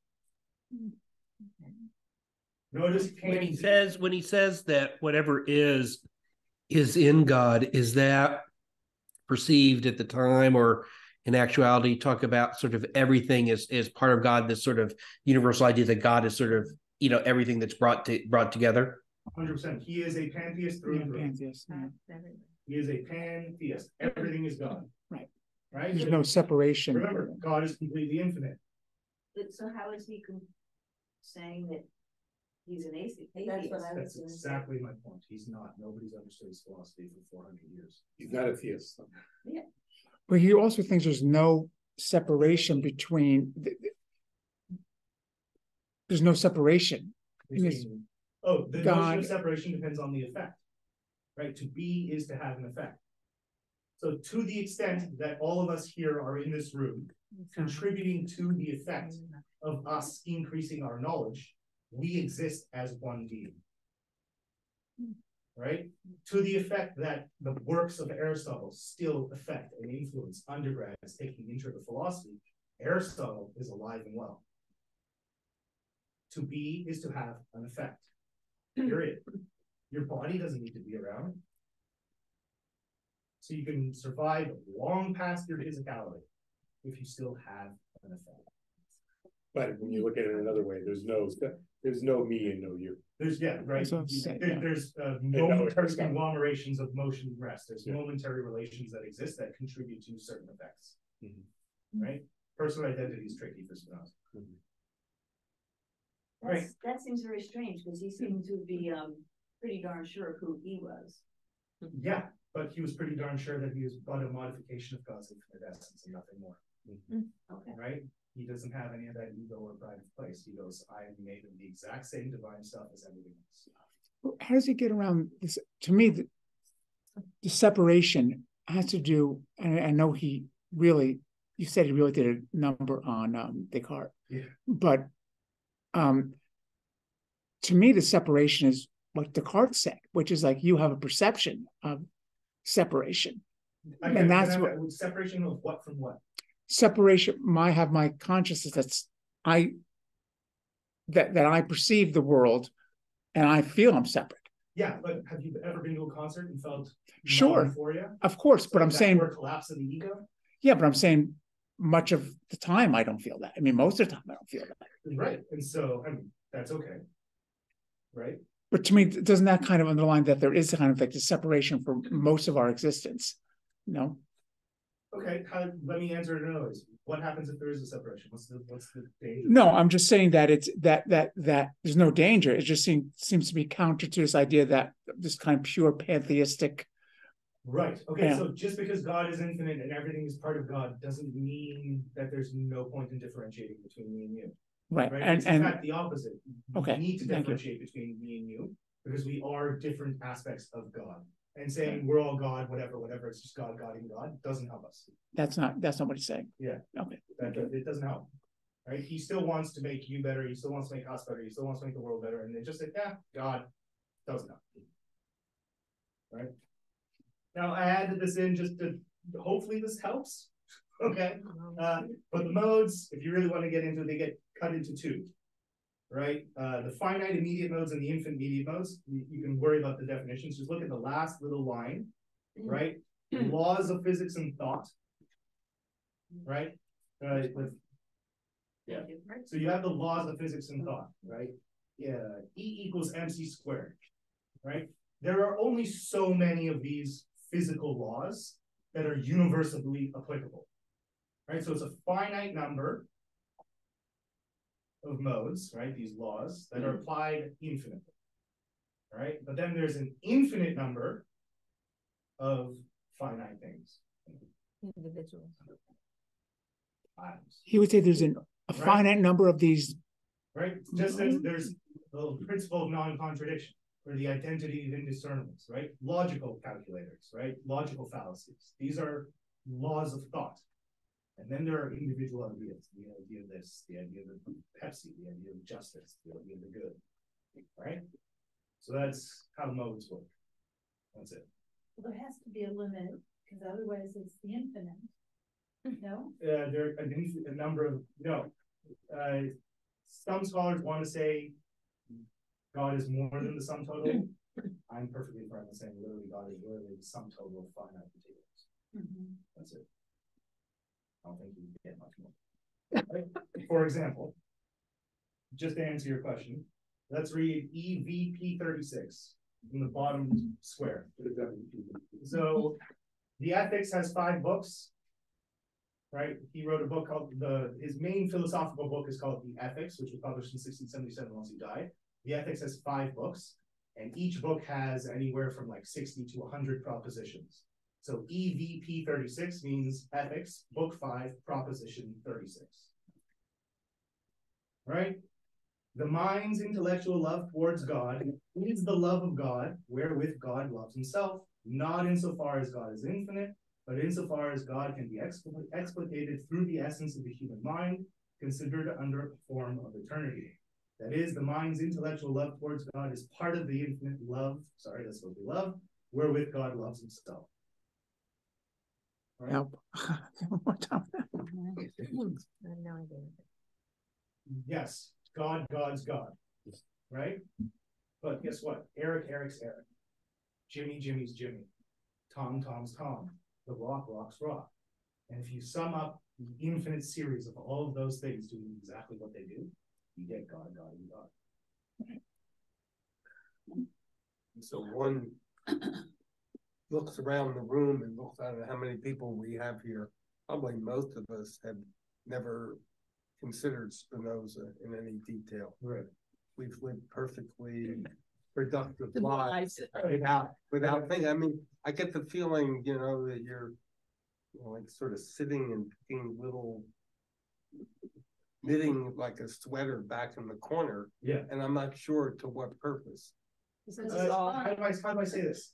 Speaker 1: Notice
Speaker 11: when he says that whatever is in God, is that perceived at the time, or in actuality talk about sort of everything is part of God, this sort of universal idea that God is sort of, you know, everything that's brought together?
Speaker 1: 100%. He is a pantheist through and through. He is a pantheist. Everything is God. Right?
Speaker 4: There's no separation.
Speaker 1: Remember, God is completely infinite.
Speaker 8: So how is he saying that he's an atheist?
Speaker 1: That's exactly my point. He's not. Nobody's understood his philosophy for 400 years.
Speaker 3: He's not a theist.
Speaker 8: Yeah.
Speaker 4: But he also thinks there's no separation between. There's no separation.
Speaker 1: The notion of separation depends on the effect. Right? To be is to have an effect. So to the extent that all of us here are in this room, contributing to the effect of us increasing our knowledge, we exist as one being. Right? To the effect that the works of Aristotle still affect and influence undergrads taking intro to philosophy, Aristotle is alive and well. To be is to have an effect. Period. Your body doesn't need to be around. So you can survive long past your physicality if you still have an effect.
Speaker 3: But when you look at it another way, there's no me and no you.
Speaker 1: There's there's momentary conglomerations of motion and rest. There's momentary relations that exist that contribute to certain effects. Right? Personal identity is tricky for Spinoza.
Speaker 8: Right. That seems very strange because he seemed to be pretty darn sure of who he was.
Speaker 1: Yeah, but he was pretty darn sure that he was but a modification of God's infinite essence and nothing more.
Speaker 8: Okay.
Speaker 1: Right? He doesn't have any of that ego or pride of place. He goes, I am made of the exact same divine stuff as everything else.
Speaker 4: How does he get around this? To me, the separation has to do, and I know you said he really did a number on Descartes.
Speaker 1: Yeah.
Speaker 4: But to me, the separation is what Descartes said, which is like you have a perception of separation. And that's what
Speaker 1: separation of what from what?
Speaker 4: Separation. I have my consciousness that I perceive the world, and I feel I'm separate.
Speaker 1: Yeah, but have you ever been to a concert and felt
Speaker 4: sure
Speaker 1: euphoria?
Speaker 4: Of course, but I'm saying
Speaker 1: collapse of the ego.
Speaker 4: Yeah, but I'm saying much of the time I don't feel that. I mean, most of the time I don't feel that.
Speaker 1: Right, and so I mean that's okay, right?
Speaker 4: But to me, doesn't that kind of underline that there is a kind of like a separation for most of our existence? No.
Speaker 1: Okay, let me answer it in other ways. What happens if there is a separation? What's the danger?
Speaker 4: No, I'm just saying that it's that there's no danger. It just seems to be counter to this idea that this kind of pure pantheistic.
Speaker 1: Right. Okay. So just because God is infinite and everything is part of God doesn't mean that there's no point in differentiating between me and you.
Speaker 4: Right.
Speaker 1: It's in fact the opposite.
Speaker 4: Okay.
Speaker 1: We need to differentiate between me and you because we are different aspects of God. And saying we're all God, whatever, it's just God, and God doesn't help us.
Speaker 4: That's not what he's saying.
Speaker 1: Yeah.
Speaker 4: Okay.
Speaker 1: It doesn't help. Right? He still wants to make you better. He still wants to make us better. He still wants to make the world better. And they just say, God doesn't help. Right? Now I added this in just to hopefully this helps. Okay. But the modes, if you really want to get into it, they get cut into two. Right? The finite immediate modes and the infinite immediate modes, you can worry about the definitions. Just look at the last little line, right? Laws of physics and thought, right? So you have the laws of physics and thought, right? E equals mc squared, right? There are only so many of these physical laws that are universally applicable, right? So it's a finite number of modes, right? These laws that are applied infinitely, right? But then there's an infinite number of finite things.
Speaker 5: Individuals.
Speaker 4: He would say there's a finite number of these.
Speaker 1: Right, just as there's the principle of non-contradiction, or the identity of indiscernibles, right? Logical calculators, right? Logical fallacies. These are laws of thought. And then there are individual ideas, the idea of this, the idea of Pepsi, the idea of justice, the idea of the good, right? So that's how modes work. That's it.
Speaker 6: Well, there has to be a limit, because otherwise it's the infinite. No?
Speaker 1: There are a number of, some scholars want to say God is more than the sum total. I'm perfectly fine with saying literally God is literally the sum total of finite particulars. That's it. I don't think you can get much more. Right? For example, just to answer your question, let's read EVP36 in the bottom square. So the Ethics has 5 books. Right, he wrote a book called his main philosophical book is called The Ethics, which was published in 1677 once he died. The Ethics has 5 books, and each book has anywhere from like 60 to 100 propositions. So EVP 36 means Ethics, Book 5, Proposition 36. Right? The mind's intellectual love towards God is the love of God, wherewith God loves himself, not insofar as God is infinite, but insofar as God can be explicated through the essence of the human mind, considered under a form of eternity. That is, the mind's intellectual love towards God is part of the infinite love, that's supposed to be love, wherewith God loves himself. Right?
Speaker 4: Help. One more time.
Speaker 1: Yes, God's God, right? But guess what? Eric's Eric. Jimmy's Jimmy. Tom's Tom. The rock's rock. And if you sum up the infinite series of all of those things doing exactly what they do, you get God, and God.
Speaker 10: So one looks around the room and looks at how many people we have here. Probably most of us have never considered Spinoza in any detail.
Speaker 1: Right.
Speaker 10: We've lived perfectly productive lives without thinking. I mean, I get the feeling, that you're like sort of sitting and picking knitting like a sweater back in the corner.
Speaker 1: Yeah.
Speaker 10: And I'm not sure to what purpose.
Speaker 1: How do I say this?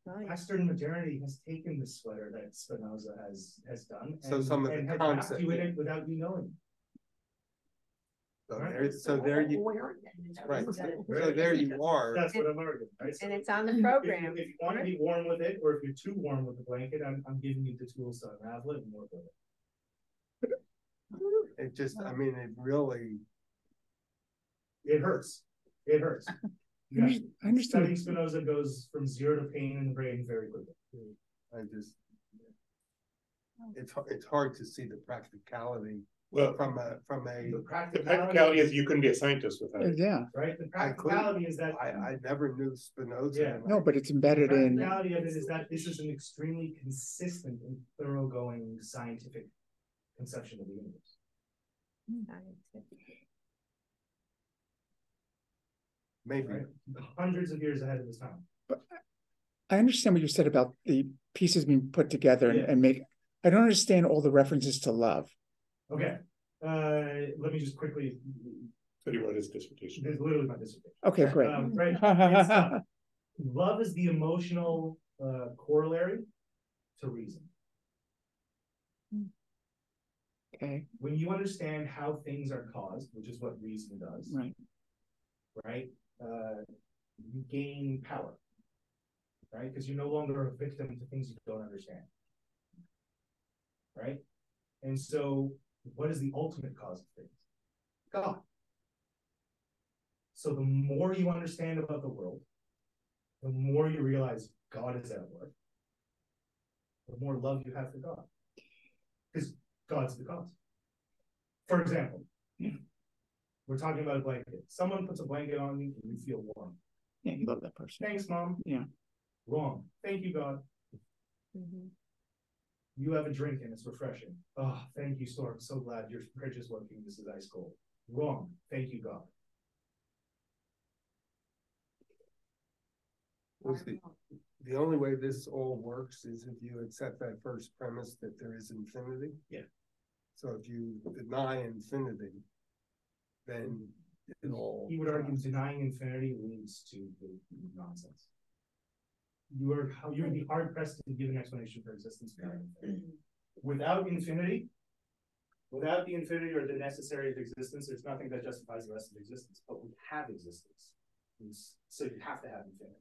Speaker 1: Western modernity has taken the sweater that Spinoza has done and has wrapped you in it without you knowing.
Speaker 10: So there you right. So there you are.
Speaker 1: That's what I'm arguing, right?
Speaker 2: And it's on the program.
Speaker 1: If you want to be warm with it, or if you're too warm with the blanket, I'm giving you the tools to unravel it and work with it.
Speaker 10: It just, I mean,
Speaker 1: it hurts. It hurts.
Speaker 4: Yeah. I understand.
Speaker 1: Studying Spinoza goes from 0 to pain in the brain very quickly.
Speaker 10: It's hard to see the practicality.
Speaker 3: Well,
Speaker 10: from a
Speaker 1: the
Speaker 3: practicality is you couldn't be a scientist without it.
Speaker 4: Yeah.
Speaker 1: Right. The practicality is that
Speaker 10: I never knew Spinoza.
Speaker 1: Yeah.
Speaker 4: No, but it's embedded in.
Speaker 1: The practicality of it is that this is an extremely consistent and thoroughgoing scientific conception of the universe.
Speaker 10: Maybe
Speaker 1: right? Hundreds of years ahead of his time.
Speaker 4: But I understand what you said about the pieces being put together and make. I don't understand all the references to love.
Speaker 1: Okay, let me just quickly.
Speaker 3: So he wrote his dissertation.
Speaker 1: This is literally my dissertation.
Speaker 4: Okay, great.
Speaker 1: Right. Love is the emotional corollary to reason.
Speaker 4: Okay.
Speaker 1: When you understand how things are caused, which is what reason does, right? You gain power, right? Because you're no longer a victim to things you don't understand, right? And so, what is the ultimate cause of things? God. So the more you understand about the world, the more you realize God is at work, the more love you have for God. Because God's the cause. For example, We're talking about a blanket. Someone puts a blanket on you and you feel warm.
Speaker 4: Yeah, you love that person.
Speaker 1: Thanks, Mom.
Speaker 4: Yeah.
Speaker 1: Wrong. Thank you, God. You have a drink and it's refreshing. Oh, thank you, Storm. So glad your fridge is working. This is ice cold. Wrong. Thank you, God.
Speaker 10: The only way this all works is if you accept that first premise that there is infinity.
Speaker 1: Yeah.
Speaker 10: So if you deny infinity, then it all.
Speaker 1: He would argue denying infinity leads to the nonsense. You'd be hard pressed to give an explanation for existence beyond infinity. Without infinity, without the infinity or the necessary of existence, there's nothing that justifies the rest of existence. But we have existence, so you have to have infinity.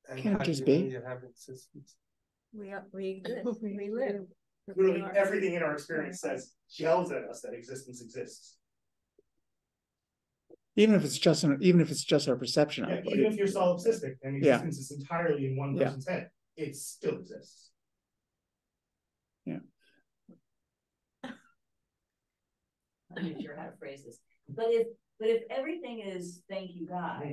Speaker 10: And
Speaker 4: can't just be.
Speaker 10: You have existence.
Speaker 5: We live.
Speaker 1: Literally everything in our experience yells at us that existence exists.
Speaker 4: Even if it's just our perception of it.
Speaker 1: Even if you're solipsistic and existence is entirely in one person's head, it still exists.
Speaker 4: Yeah.
Speaker 9: I'm not sure how to phrase this. But if everything is thank you, God,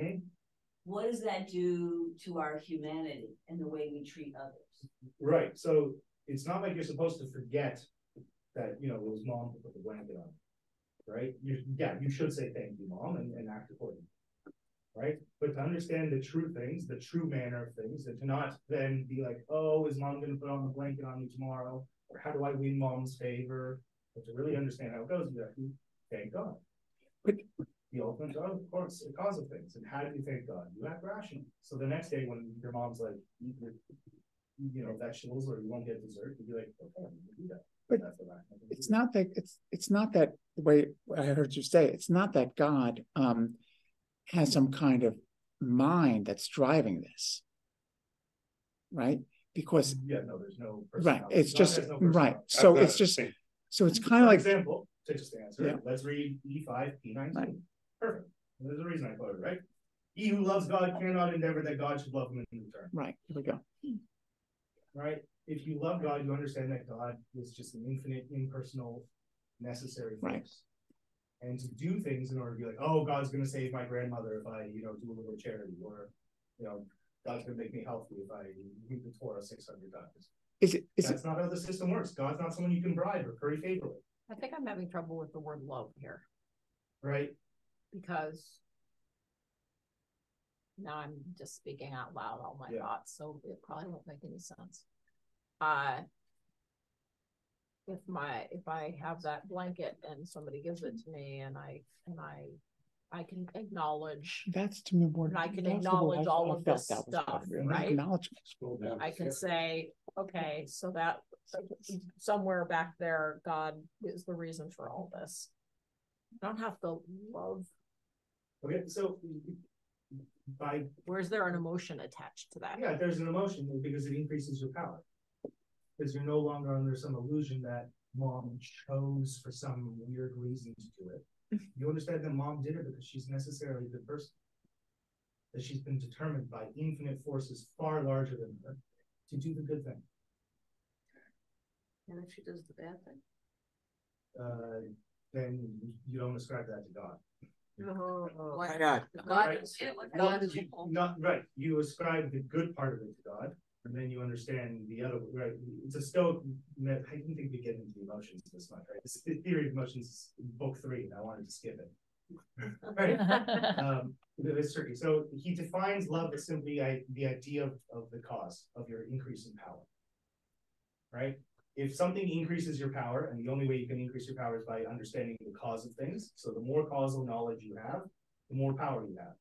Speaker 9: what does that do to our humanity and the way we treat others?
Speaker 1: Right. So it's not like you're supposed to forget that, it was Mom who put the blanket on. Right? You should say thank you, Mom, and act accordingly. Right? But to understand the true things, the true manner of things, and to not then be like, oh, is Mom going to put on the blanket on me tomorrow? Or how do I win Mom's favor? But to really understand how it goes, you have to thank God. But the ultimate, of course, the cause of things. And how do you thank God? You act rational. So the next day when your mom's like, eat your, vegetables, or you won't get dessert, you'd be like, okay, I'm going to do that.
Speaker 4: But it's not that the way I heard you say, it's not that God has some kind of mind that's driving this, right? Because
Speaker 1: there's no
Speaker 4: right. It's just right. So it's just so it's kind of like
Speaker 1: example to just answer. Let's read E5 P19. Right. Perfect. There's a reason I quoted, right? He who loves God cannot endeavor that God should love him in return.
Speaker 4: Right. Here we go.
Speaker 1: Right. If you love God, you understand that God is just an infinite, impersonal, necessary force. Right. And to do things in order to be like, oh, God's going to save my grandmother if I, do a little charity, or, God's going to make me healthy if I read the Torah 600 times. That's not how the system works. God's not someone you can bribe or curry favor with.
Speaker 7: I think I'm having trouble with the word love here.
Speaker 1: Right.
Speaker 7: Because now I'm just speaking out loud all my thoughts, so it probably won't make any sense. If I have that blanket and somebody gives it to me and I can acknowledge
Speaker 4: that's to me more,
Speaker 7: and I can acknowledge all of this stuff, right? I can say, okay, so that somewhere back there, God is the reason for all this. I don't have to love.
Speaker 1: Okay, so
Speaker 7: where's there an emotion attached to that?
Speaker 1: Yeah, there's an emotion because it increases your power. Because you're no longer under some illusion that Mom chose for some weird reason to do it. You understand that Mom did it because she's necessarily a good person. That she's been determined by infinite forces far larger than her to do the good thing.
Speaker 5: And if she does the bad thing?
Speaker 1: Then you don't ascribe that to God.
Speaker 5: Why
Speaker 4: not?
Speaker 5: God is
Speaker 1: not right. You ascribe the good part of it to God, and then you understand the other. Right? It's a Stoic. I didn't think we get into the emotions this much. Right? This the theory of emotions, book 3, and I wanted to skip it. Right? It's tricky. So he defines love as simply the idea of the cause of your increase in power. Right? If something increases your power, and the only way you can increase your power is by understanding the cause of things. So the more causal knowledge you have, the more power you have.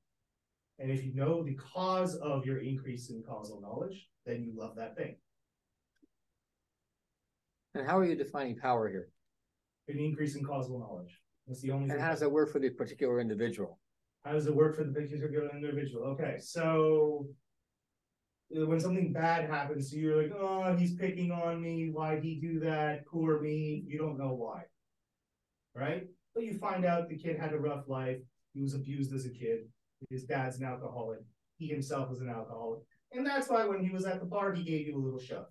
Speaker 1: And if you know the cause of your increase in causal knowledge, then you love that thing.
Speaker 12: And how are you defining power here?
Speaker 1: An increase in causal knowledge. That's the only.
Speaker 12: And how does that work for the particular individual?
Speaker 1: How does it work for the particular individual? Okay, so when something bad happens to you, you're like, oh, he's picking on me. Why'd he do that? Poor me. You don't know why. Right? But you find out the kid had a rough life. He was abused as a kid. His dad's an alcoholic. He himself was an alcoholic. And that's why when he was at the bar, he gave you a little shove.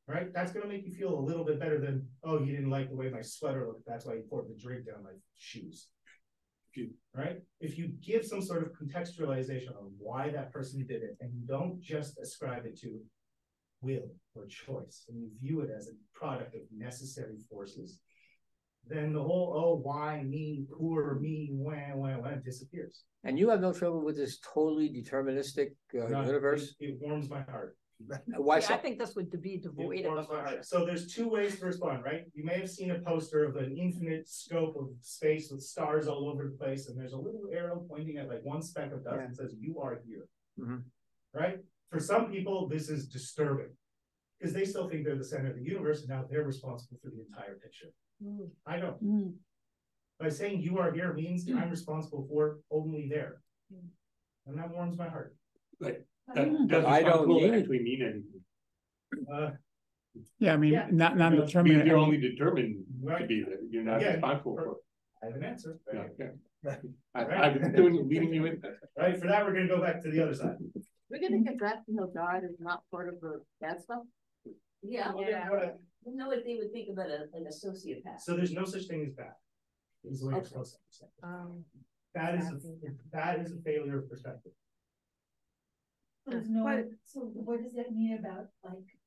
Speaker 1: Right? That's going to make you feel a little bit better than, oh, he didn't like the way my sweater looked. That's why he poured the drink down my shoes. right? If you give some sort of contextualization on why that person did it, and you don't just ascribe it to will or choice, and you view it as a product of necessary forces, then the whole, oh, why me, poor me, wah, disappears.
Speaker 12: And you have no trouble with this totally deterministic universe?
Speaker 1: It warms my heart.
Speaker 12: Why
Speaker 7: See,
Speaker 12: so?
Speaker 7: I think this would be devoid of emotion.
Speaker 1: So there's two ways to respond, right? You may have seen a poster of an infinite scope of space with stars all over the place, and there's a little arrow pointing at like one speck of dust and says, you are here. Right? For some people, this is disturbing because they still think they're the center of the universe, and now they're responsible for the entire picture. I don't. By saying you are here means I'm responsible for only there. And that warms my heart.
Speaker 3: Like, that doesn't actually mean anything.
Speaker 4: Yeah, I mean, not determined.
Speaker 3: You're only determined to be there. You're not responsible for it.
Speaker 1: I have an answer.
Speaker 3: Right? I've been leading you in that.
Speaker 1: Right, for that, we're going to go back to the other side.
Speaker 5: We're gonna get that, God is not part of the bad stuff.
Speaker 9: Yeah. You know what they would think about like a sociopath.
Speaker 1: So there's no such thing as bad. Is the way you're supposed to understand. That is a failure of perspective.
Speaker 6: There's no. So what does that mean about like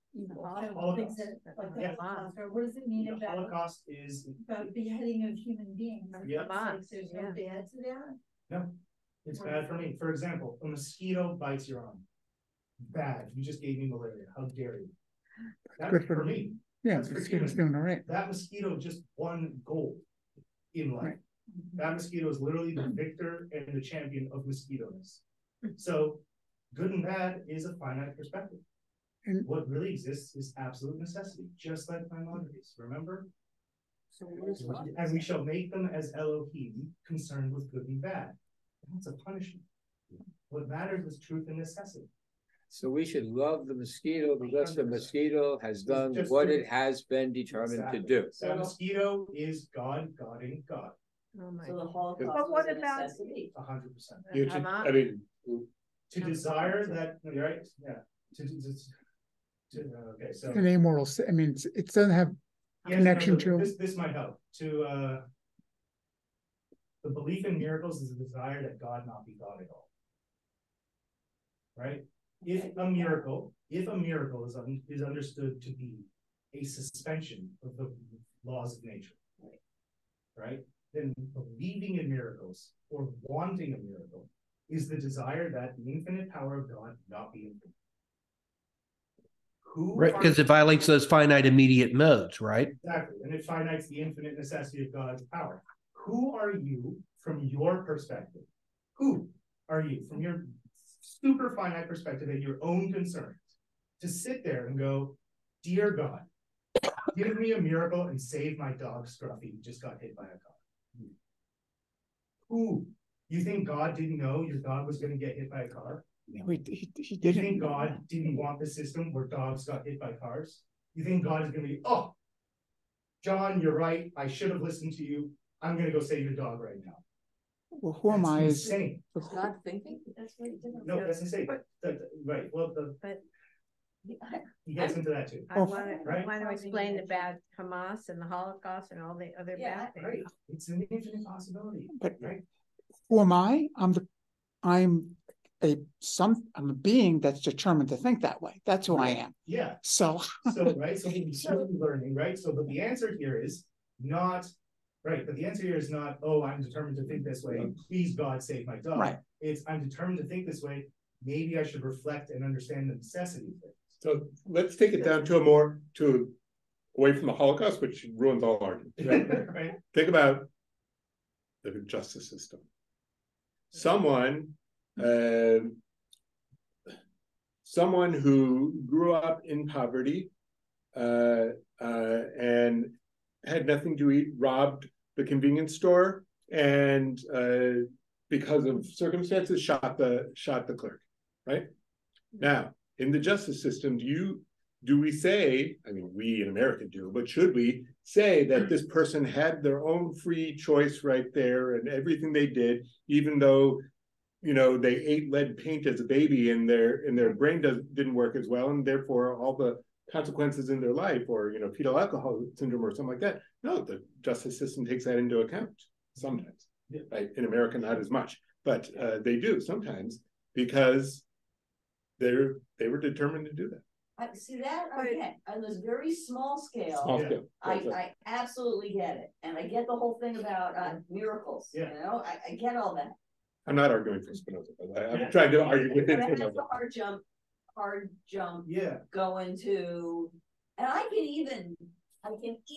Speaker 1: Holocaust?
Speaker 6: Or what does it mean
Speaker 1: the
Speaker 6: about
Speaker 1: Holocaust is
Speaker 6: about beheading of human beings?
Speaker 1: Yeah.
Speaker 6: Like, there's no bad to that.
Speaker 1: No, it's bad for me. For example, a mosquito bites your arm. Bad. You just gave me malaria. How dare you? That's
Speaker 4: Good
Speaker 1: for me.
Speaker 4: Yeah,
Speaker 1: that's
Speaker 4: mosquito's doing all right.
Speaker 1: That mosquito just won gold in life.
Speaker 4: Right.
Speaker 1: That mosquito is literally the victor and the champion of mosquito-ness. So good and bad is a finite perspective. And what really exists is absolute necessity, just like Maimonides, remember?
Speaker 5: So what is love?
Speaker 1: And we shall make them as Elohim, concerned with good and bad. That's a punishment. What matters is truth and necessity.
Speaker 12: So we should love the mosquito because the mosquito has done what it has been determined to do.
Speaker 1: So the mosquito is God guarding God.
Speaker 9: So the Holocaust
Speaker 2: But what
Speaker 9: was a
Speaker 2: about-
Speaker 9: necessity.
Speaker 1: 100%.
Speaker 3: I mean,
Speaker 1: to desire that, right? Yeah. Okay, so
Speaker 4: An amoral. I mean, it doesn't have connection to.
Speaker 1: This might help. To the belief in miracles is a desire that God not be God at all. Right? If a miracle is understood to be a suspension of the laws of nature, right? Then believing in miracles or wanting a miracle is the desire that the infinite power of God not be infinite.
Speaker 11: Right, because it violates those finite immediate modes, right?
Speaker 1: Exactly, and it finites the infinite necessity of God's power. Who are you from your perspective? Who are you from your super finite perspective and your own concerns to sit there and go, dear God, give me a miracle and save my dog Scruffy who just got hit by a car? Who? You think God didn't know your dog was going to get hit by a car?
Speaker 4: No, he didn't.
Speaker 1: You think God didn't want the system where dogs got hit by cars? You think God is going to be, oh, John, you're right. I should have listened to you. I'm going to go save your dog right now.
Speaker 4: Well, who am I?
Speaker 1: Insane.
Speaker 5: Is God thinking? That's what he did.
Speaker 1: No, that's insane. Right. Well, he gets into that too.
Speaker 2: I want
Speaker 1: Right?
Speaker 2: to explain about Hamas and the Holocaust and all the other bad things.
Speaker 1: Right. It's an infinite possibility.
Speaker 4: But
Speaker 1: right?
Speaker 4: who am I? I'm a being that's determined to think that way. That's who I am.
Speaker 1: Yeah.
Speaker 4: So
Speaker 1: right. So we're slowly learning, right? So, but the answer here is not right. But the answer here is not, oh, I'm determined to think this way. Please, God, save my dog.
Speaker 4: Right.
Speaker 1: It's I'm determined to think this way. Maybe I should reflect and understand the necessity of it.
Speaker 3: So let's take it down to away from the Holocaust, which ruins all arguments. Right?
Speaker 1: Right.
Speaker 3: Think about the justice system. Someone who grew up in poverty and had nothing to eat, robbed the convenience store, and because of circumstances, shot the clerk. Right? Now, in the justice system, do we say, I mean, we in America do, but should we say that this person had their own free choice right there and everything they did, even though, they ate lead paint as a baby and their brain didn't work as well, and therefore all the consequences in their life, or, fetal alcohol syndrome or something like that? No, the justice system takes that into account sometimes. right? In America, not as much, but they do sometimes because they were determined to do that.
Speaker 9: I see that again on this very small scale.
Speaker 3: Small scale.
Speaker 9: I absolutely get it, and I get the whole thing about miracles. You know, I get all that.
Speaker 3: I'm not arguing for Spinoza, but I'm trying to argue with
Speaker 9: But I have
Speaker 3: Spinoza.
Speaker 9: the hard jump.
Speaker 1: Yeah.
Speaker 9: Going to, and I can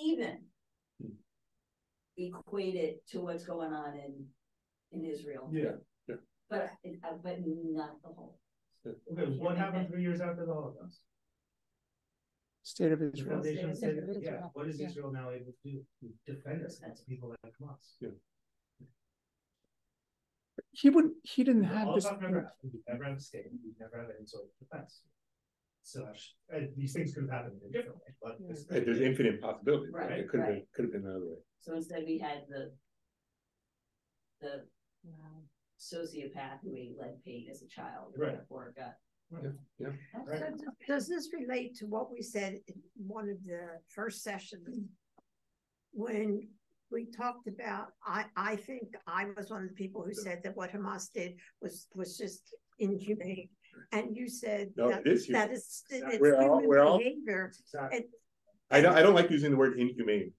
Speaker 9: even equate it to what's going on in Israel.
Speaker 3: Yeah.
Speaker 9: But not the whole.
Speaker 1: Okay, what happened 3 years after the Holocaust?
Speaker 4: State of Israel.
Speaker 1: What is Israel now able to do? Defend us against people like Hamas.
Speaker 3: Yeah.
Speaker 4: He didn't have this.
Speaker 1: We never have a state. We never have any sort of defense. So these things could have happened in a different way, but
Speaker 3: there's infinite possibilities.
Speaker 9: Right,
Speaker 3: It could have been another way.
Speaker 9: So instead we had the sociopath who ate lead paint as a child, therefore got.
Speaker 3: Yeah.
Speaker 2: Does this relate to what we said in one of the first sessions when we talked about? I think I was one of the people who said that what Hamas did was just inhumane, and you said
Speaker 3: no,
Speaker 2: that
Speaker 3: it's
Speaker 2: human behavior.
Speaker 3: I don't like using the word inhumane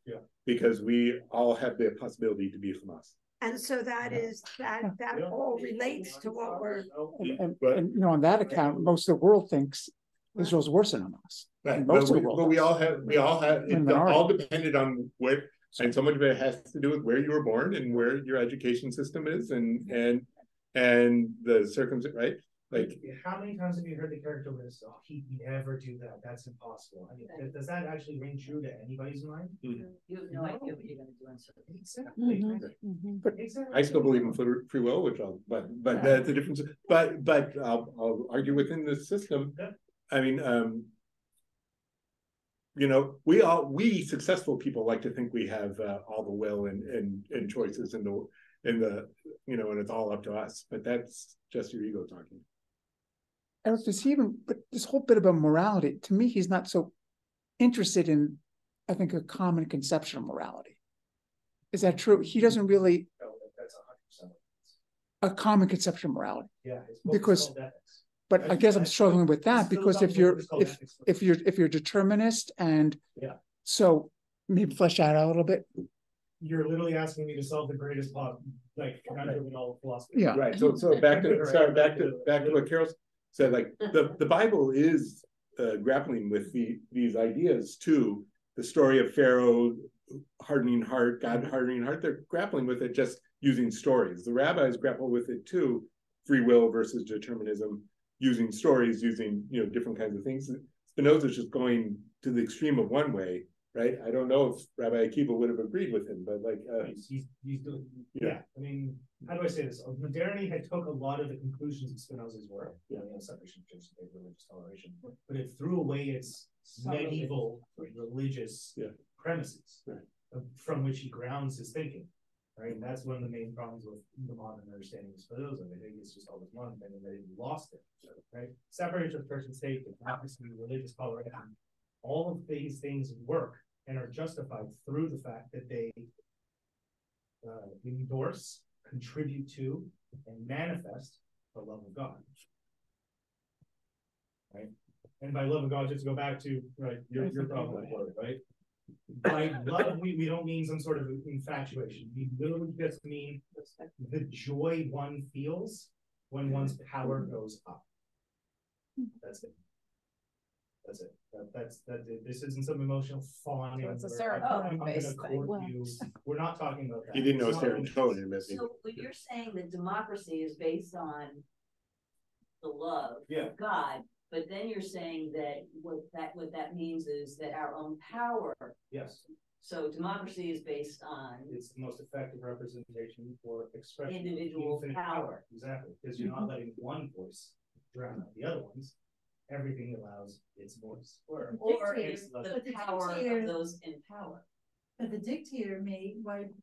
Speaker 3: because we all have the possibility to be Hamas.
Speaker 2: And so that is that all relates to what we're.
Speaker 4: And on that account, most of the world thinks Israel's worse than Hamas.
Speaker 3: Right,
Speaker 4: most
Speaker 3: but
Speaker 4: of the world.
Speaker 3: We all have. It's all depended on where, and so much of it has to do with where you were born and where your education system is, and the circumstance, right? Like,
Speaker 1: how many times have you heard the character witness? Oh, he'd never do that. That's impossible. I mean, does that actually ring true to anybody's mind?
Speaker 9: You have no idea what you're going to do.
Speaker 1: Exactly.
Speaker 3: But I still believe in free will, which but that's a difference. But I'll argue within the system. I mean, we successful people like to think we have all the will and choices and the and it's all up to us. But that's just your ego talking.
Speaker 4: Eric, but this whole bit about morality, to me, he's not so interested in, I think, a common conception of morality. Is that true? He doesn't really.
Speaker 1: No, that's 100%.
Speaker 4: A common conception of morality.
Speaker 1: Yeah,
Speaker 4: because. But I guess I'm struggling with that because if you're determinist and so maybe flesh that out a little bit.
Speaker 1: You're literally asking me to solve the greatest problem, like conundrum in all of philosophy.
Speaker 4: Yeah,
Speaker 3: right. So back to what Carol said. Like the Bible is grappling with these ideas too. The story of Pharaoh hardening heart, God hardening heart. They're grappling with it just using stories. The rabbis grapple with it too. Free will versus determinism, using stories, using different kinds of things. Spinoza's just going to the extreme of one way. Right, I don't know if Rabbi Akiva would have agreed with him, but like
Speaker 1: he's doing, I mean, how do I say this? Modernity had took a lot of the conclusions of Spinoza's work, separation of church and state, religious toleration, but it threw away its medieval religious premises from which he grounds his thinking. Right, and that's one of the main problems with the modern understanding of Spinoza. I think it's just all this one thing, and they lost it. Right, separation of church and state, democracy, religious toleration. All of these things work and are justified through the fact that they endorse, contribute to, and manifest the love of God. Right? And by love of God, just to go back to your problem, right? By love, we don't mean some sort of infatuation. We literally just mean the joy one feels when one's power goes up. That's it. That's it. That's it. This isn't some emotional fawning.
Speaker 7: So it's a serotonin-based thing.
Speaker 1: We're not talking about that.
Speaker 3: You didn't know serotonin.
Speaker 9: So when you're saying that democracy is based on the love of God, but then you're saying that what that means is that our own power.
Speaker 1: Yes.
Speaker 9: So democracy is based on.
Speaker 1: It's the most effective representation for expression.
Speaker 9: Individual power.
Speaker 1: Exactly, because you're not letting one voice drown out the other ones. Everything allows its voice.
Speaker 9: Or it's the power of those in power.
Speaker 6: But the dictator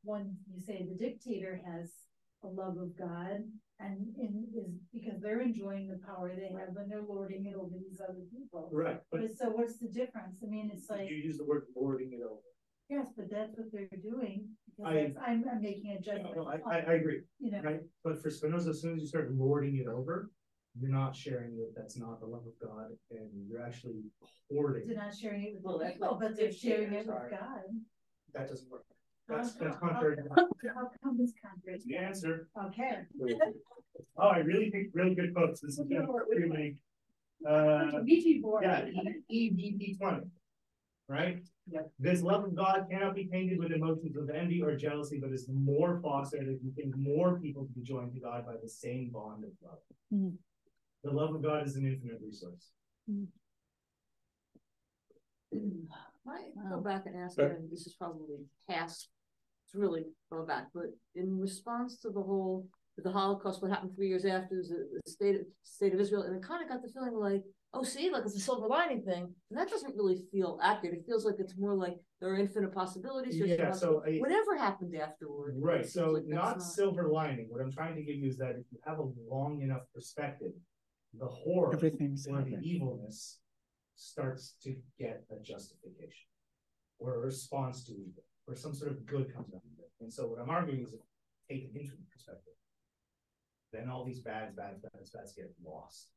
Speaker 6: when you say the dictator has a love of God and is because they're enjoying the power they have when they're lording it over these other people.
Speaker 1: Right.
Speaker 6: But so what's the difference? I mean, it's like
Speaker 1: you use the word lording it over.
Speaker 6: Yes, but that's what they're doing. I'm making a judgment.
Speaker 1: No, I agree.
Speaker 6: You know,
Speaker 1: right? But for Spinoza, as soon as you start lording it over, you're not sharing it. That's not the love of God, and you're actually hoarding.
Speaker 6: They're not sharing it with people, but they're sharing it with God.
Speaker 1: That doesn't work. That's contrary.
Speaker 6: How come it's contrary?
Speaker 1: The answer.
Speaker 6: Okay.
Speaker 1: Oh, I really think really good quotes. This is extremely. Yeah, EVP 20. Right? Yep. This love of God cannot be tainted with emotions of envy or jealousy, but is more fostered if you think more people to be joined to God by the same bond of love. Mm. The love of God is an infinite resource.
Speaker 5: Mm. I go back and ask, and this is probably past, it's really going back, but in response to the Holocaust, what happened 3 years after the state of Israel, and it kind of got the feeling like, oh, see, like it's a silver lining thing, and that doesn't really feel accurate. It feels like it's more like there are infinite possibilities.
Speaker 1: Yeah, so
Speaker 5: whatever happened afterward.
Speaker 1: Right. So like not silver lining. What I'm trying to give you is that if you have a long enough perspective, the horror or the evilness starts to get a justification or a response to evil, or some sort of good comes out of it. And so what I'm arguing is, if take an infinite perspective, then all these bads get lost.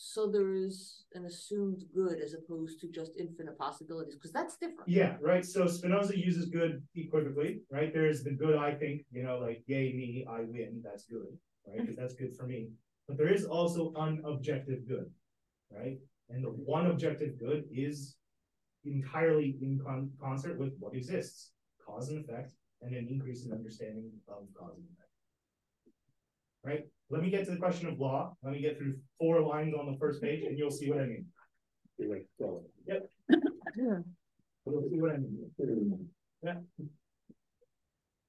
Speaker 5: So there is an assumed good as opposed to just infinite possibilities, because that's different.
Speaker 1: Yeah, right. So Spinoza uses good equivocally, right? There's the good I think, like yay me, I win, that's good, right? Because that's good for me. But there is also unobjective good, right? And the one objective good is entirely in concert with what exists, cause and effect, and an increase in understanding of cause and effect. Right? Let me get to the question of law. Let me get through 4 lines on the first page, and you'll see what I mean. Yep. You'll see what I mean. Yeah.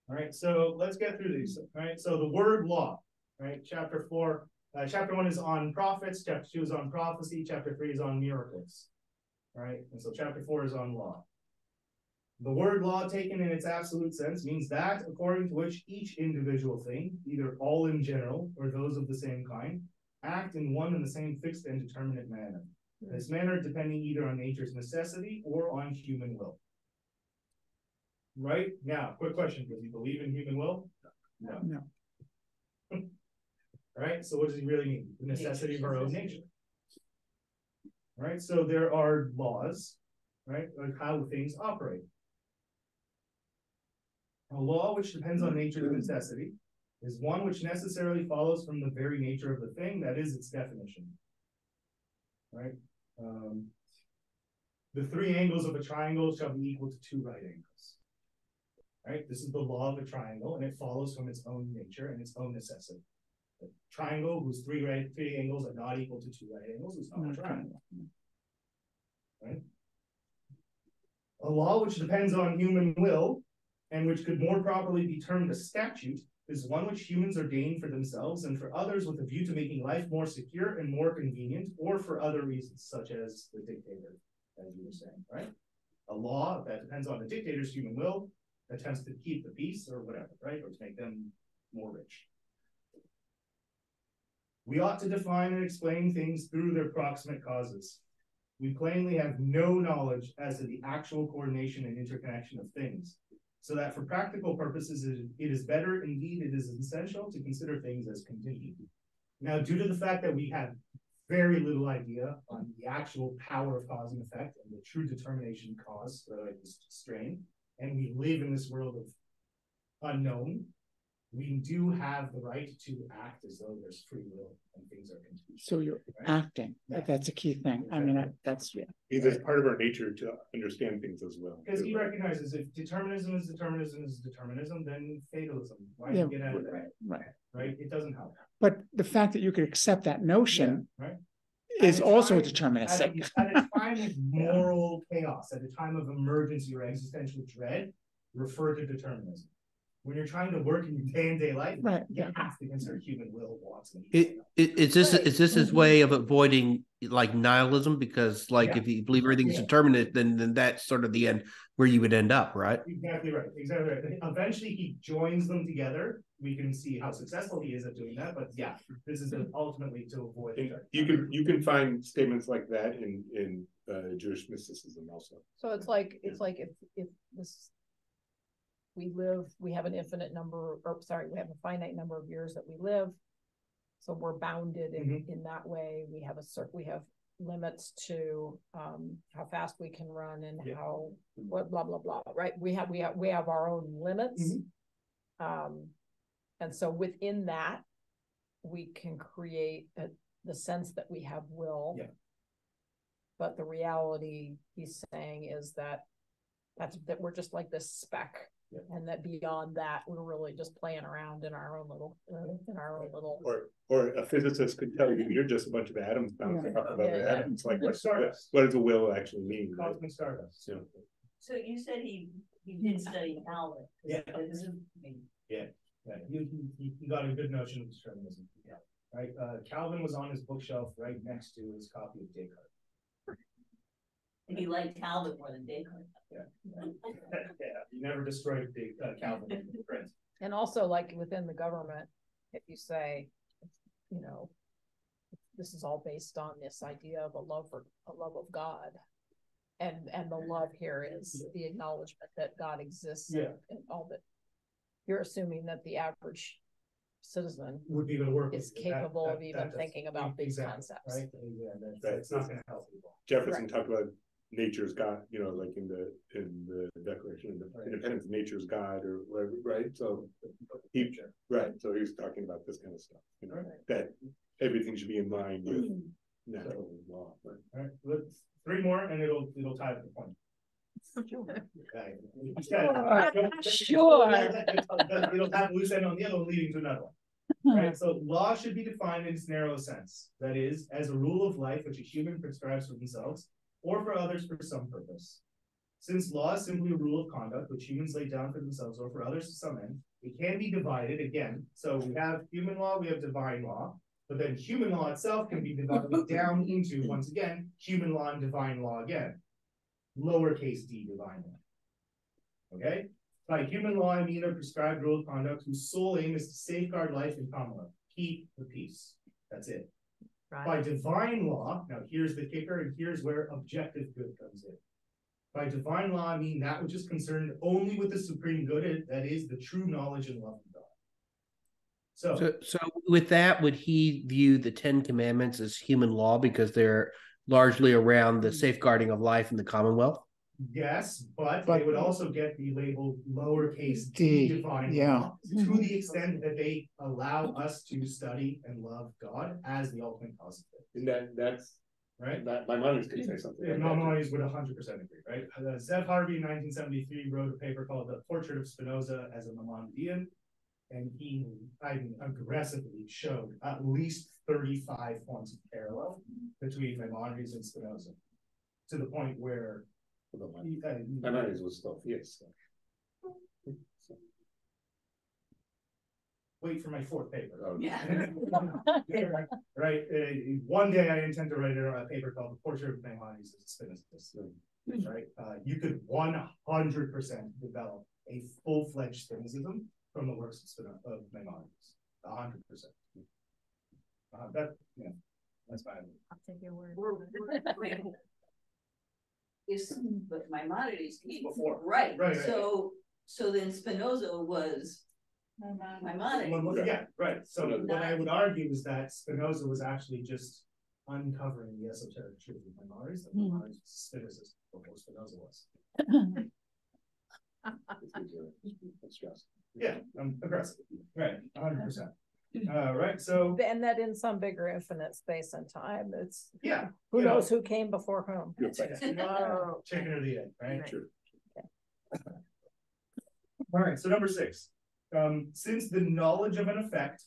Speaker 1: All right, so let's get through these. All right, so the word law, right? Chapter 4, chapter 1 is on prophets, chapter 2 is on prophecy, chapter 3 is on miracles. All right, and so chapter 4 is on law. The word law, taken in its absolute sense, means that according to which each individual thing, either all in general or those of the same kind, act in one and the same fixed and determinate manner. This manner depending either on nature's necessity or on human will. Right? Now, quick question. Does he believe in human will? No. All right, so what does he really mean? The necessity of our own nature. All right, so there are laws, right, of how things operate. A law which depends on nature of necessity is one which necessarily follows from the very nature of the thing, that is its definition. Right? The 3 angles of a triangle shall be equal to 2 right angles. Right? This is the law of a triangle, and it follows from its own nature and its own necessity. A triangle whose 3 angles are not equal to 2 right angles is not a triangle. Right? A law which depends on human will, and which could more properly be termed a statute, is one which humans ordain for themselves and for others with a view to making life more secure and more convenient, or for other reasons, such as the dictator, as you were saying, right? A law that depends on the dictator's human will attempts to keep the peace or whatever, right? Or to make them more rich. We ought to define and explain things through their proximate causes. We plainly have no knowledge as to the actual coordination and interconnection of things, so that for practical purposes, it is better, indeed, it is essential to consider things as contingent. Now, due to the fact that we have very little idea on the actual power of cause and effect and the true determination cause, like this strain, and we live in this world of unknown, we do have the right to act as though there's free will and things are contingent.
Speaker 4: So you're acting. Yeah. That's a key thing. I mean, that's, yeah.
Speaker 3: It's part of our nature to understand things as well.
Speaker 1: Because he recognizes if determinism is determinism, then fatalism. Why do you get out of that? Right? It doesn't help.
Speaker 4: But the fact that you could accept that notion is also deterministic.
Speaker 1: At a time of moral chaos, at a time of emergency or existential dread, refer to determinism. When you're trying to work in your day-to-day life, you have to consider human will, wants, and needs.
Speaker 11: Is this his way of avoiding like nihilism? Because like if you believe everything's determinate, then that's sort of the end where you would end up, right?
Speaker 1: Exactly right. Exactly right. Eventually, he joins them together. We can see how successful he is at doing that. But yeah, this is ultimately to avoid.
Speaker 3: You can find statements like that in Jewish mysticism also.
Speaker 7: So it's like if this we have an infinite number, or sorry, we have a finite number of years that we live. So we're bounded in that way. We have we have limits to how fast we can run and how what blah blah blah, right? We have our own limits. And so within that, we can create the sense that we have will.
Speaker 1: Yeah.
Speaker 7: But the reality he's saying is that we're just like this speck. Yeah. And that beyond that, we're really just playing around in our own little,
Speaker 3: Or a physicist could tell you you're just a bunch of atoms bouncing off of other atoms. Like what does a will actually mean?
Speaker 1: Cosmic stardust.
Speaker 3: So
Speaker 9: you said he did study Calvin.
Speaker 1: Yeah. You got a good notion of determinism. Yeah. Right. Calvin was on his bookshelf right next to his copy of Descartes.
Speaker 9: And he liked Calvin more than Descartes.
Speaker 1: Yeah. You never destroyed Calvin in print.
Speaker 7: And also, like within the government, if you say, this is all based on this idea of a love of God, and the love here is the acknowledgement that God exists, and all that. You're assuming that the average citizen
Speaker 1: would be able to work
Speaker 7: is capable of even thinking about these concepts.
Speaker 1: Right? Yeah, it's not going to help people.
Speaker 3: Jefferson talked about nature's God, like in the Declaration of Independence, nature's God or whatever, right? So so he was talking about this kind of stuff, that everything should be in line with natural law. Right?
Speaker 1: All right, let's 3 more, and it'll tie up the point.
Speaker 7: Sure.
Speaker 1: It'll have loose end on the other, leading to another one. Right. So law should be defined in its narrow sense. That is, as a rule of life which a human prescribes for themselves or for others for some purpose. Since law is simply a rule of conduct which humans lay down for themselves or for others to some end, it can be divided again. So we have human law, we have divine law, but then human law itself can be divided down into, once again, human law and divine law again. Lowercase d divine law. Okay? By human law, I mean a prescribed rule of conduct whose sole aim is to safeguard life and commonwealth. Keep the peace. That's it. Right. By divine law, now here's the kicker, and here's where objective good comes in. By divine law, I mean that which is concerned only with the supreme good, that is the true knowledge and love of God.
Speaker 11: So with that, would he view the 10 Commandments as human law because they're largely around the safeguarding of life in the Commonwealth?
Speaker 1: Yes, but they would also get the label lowercase d divine law to the extent that they allow us to study and love God as the ultimate cause of it.
Speaker 3: And that's
Speaker 1: right.
Speaker 3: That Maimonides could say something.
Speaker 1: Yeah, Maimonides would 100% agree, right? Zev Harvey in 1973 wrote a paper called "The Portrait of Spinoza as a Maimonidean," and he aggressively showed at least 35 points of parallel between Maimonides and Spinoza, to the point where
Speaker 3: Maimonides was still theist.
Speaker 1: Wait for my 4th paper.
Speaker 3: Oh,
Speaker 9: yeah.
Speaker 1: Right. One day I intend to write a paper called "The Portrait of Maimonides as a Spinozist." Right. You could 100% develop a full-fledged Spinozism from the works of Maimonides. 100%. That's fine.
Speaker 7: I'll take your word.
Speaker 9: But Maimonides came
Speaker 1: before,
Speaker 9: right. So then Spinoza was Maimonides.
Speaker 1: Yeah, right. So what I would argue is that Spinoza was actually just uncovering the esoteric truth of Maimonides. That Maimonides was Spinozist before Spinoza was. Yeah, I'm aggressive. Right, 100%. Right, so
Speaker 7: and that in some bigger infinite space and time, it's
Speaker 1: who
Speaker 7: knows who came before whom.
Speaker 1: Chicken or the egg, right?
Speaker 3: True.
Speaker 1: Okay. All right, so number 6. Since the knowledge of an effect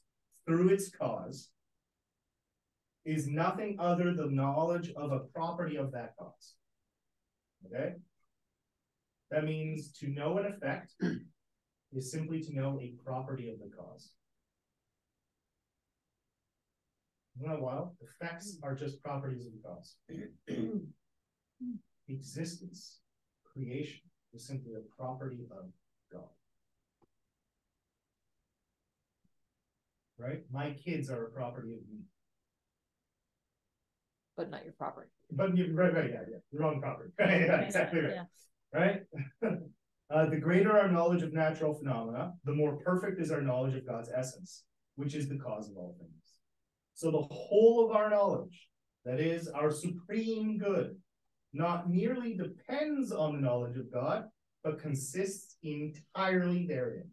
Speaker 1: through its cause is nothing other than knowledge of a property of that cause. Okay? That means to know an effect is simply to know a property of the cause. Isn't that wild? Effects are just properties of the cause. Existence, creation, is simply a property of God. Right? My kids are a property of me.
Speaker 7: But not your property.
Speaker 1: But right, yeah, the wrong property. Yeah, exactly right.
Speaker 7: Yeah.
Speaker 1: Right? The greater our knowledge of natural phenomena, the more perfect is our knowledge of God's essence, which is the cause of all things. So the whole of our knowledge, that is our supreme good, not merely depends on the knowledge of God, but consists entirely therein.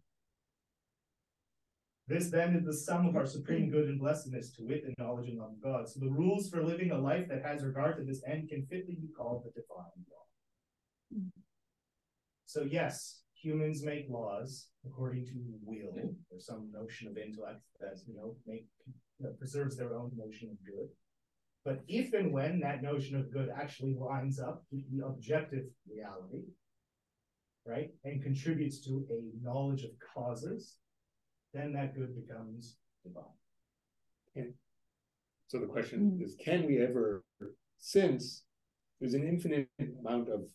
Speaker 1: This then is the sum of our supreme good and blessedness, to wit, the knowledge and love of God. So the rules for living a life that has regard to this end can fitly be called the divine law. So yes, humans make laws according to will, or some notion of intellect that, preserves their own notion of good. But if and when that notion of good actually lines up with the objective reality, right, and contributes to a knowledge of causes, then that good becomes divine.
Speaker 3: Okay. So the question is, can we ever, since there's an infinite amount of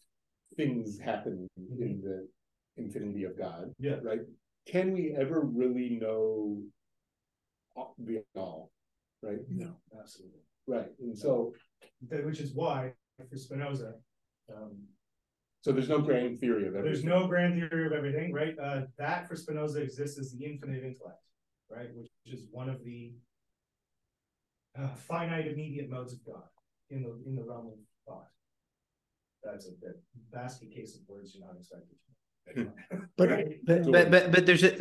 Speaker 3: things happening in the infinity of God,
Speaker 1: yeah,
Speaker 3: right? Can we ever really know the all, right?
Speaker 1: No, absolutely.
Speaker 3: Right, and so,
Speaker 1: which is why for Spinoza,
Speaker 3: so there's no grand theory of everything.
Speaker 1: There's no grand theory of everything, right? That for Spinoza exists as the infinite intellect, right? Which is one of the finite immediate modes of God in the realm of thought. That's a basket case of words you're not expected to.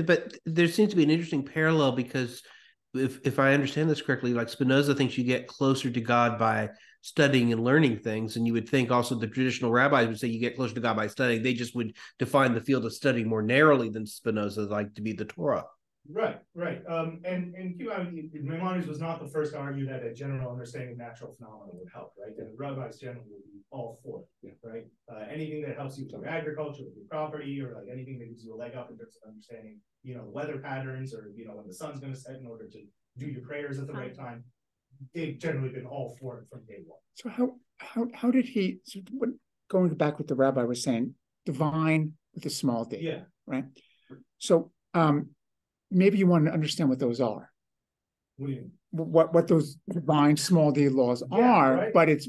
Speaker 11: But there seems to be an interesting parallel, because if I understand this correctly, like Spinoza thinks you get closer to God by studying and learning things, and you would think also the traditional rabbis would say you get closer to God by studying. They just would define the field of study more narrowly than Spinoza, like to be the Torah.
Speaker 1: Right. And Maimonides was not the first to argue that a general understanding of natural phenomena would help, right? And the rabbis generally would be all for it, right? Anything that helps you with agriculture, with your property, or like anything that gives you a leg up in terms of understanding, weather patterns, or when the sun's going to set in order to do your prayers at the right time. They've generally been all for it from day one.
Speaker 4: So how did he? So going back what the rabbi was saying, divine with a small d,
Speaker 1: yeah,
Speaker 4: right? So maybe you want to understand what those are.
Speaker 1: What do you mean?
Speaker 4: What those divine small d laws are, right? But it's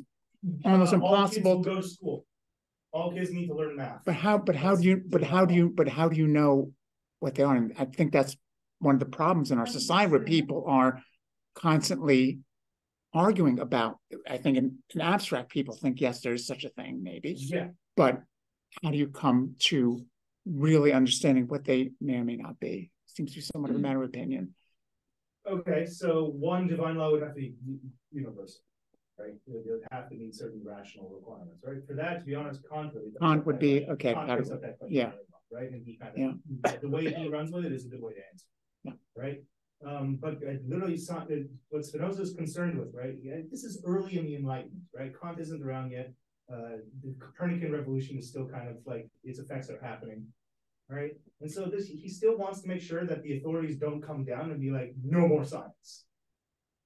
Speaker 4: almost impossible.
Speaker 1: All kids will go to school. All kids need to learn math.
Speaker 4: But how do you know what they are? And I think that's one of the problems in our society, where people are constantly arguing about. I think in abstract, people think, yes, there's such a thing, maybe.
Speaker 1: Yeah.
Speaker 4: But how do you come to really understanding what they may or may not be? Seems to be somewhat of a matter of opinion.
Speaker 1: Okay, so one divine law would have to be universal, right? It would have to meet certain rational requirements, right? For that, to be honest, Kant
Speaker 4: would be okay.
Speaker 1: Yeah. Right, and he kind of the way he runs with it is a good way to answer.
Speaker 4: Yeah.
Speaker 1: Right. But literally, what Spinoza is concerned with, right? Yeah, this is early in the Enlightenment, right? Kant isn't around yet. The Copernican revolution is still kind of like its effects are happening, right? And so he still wants to make sure that the authorities don't come down and be like, no more science,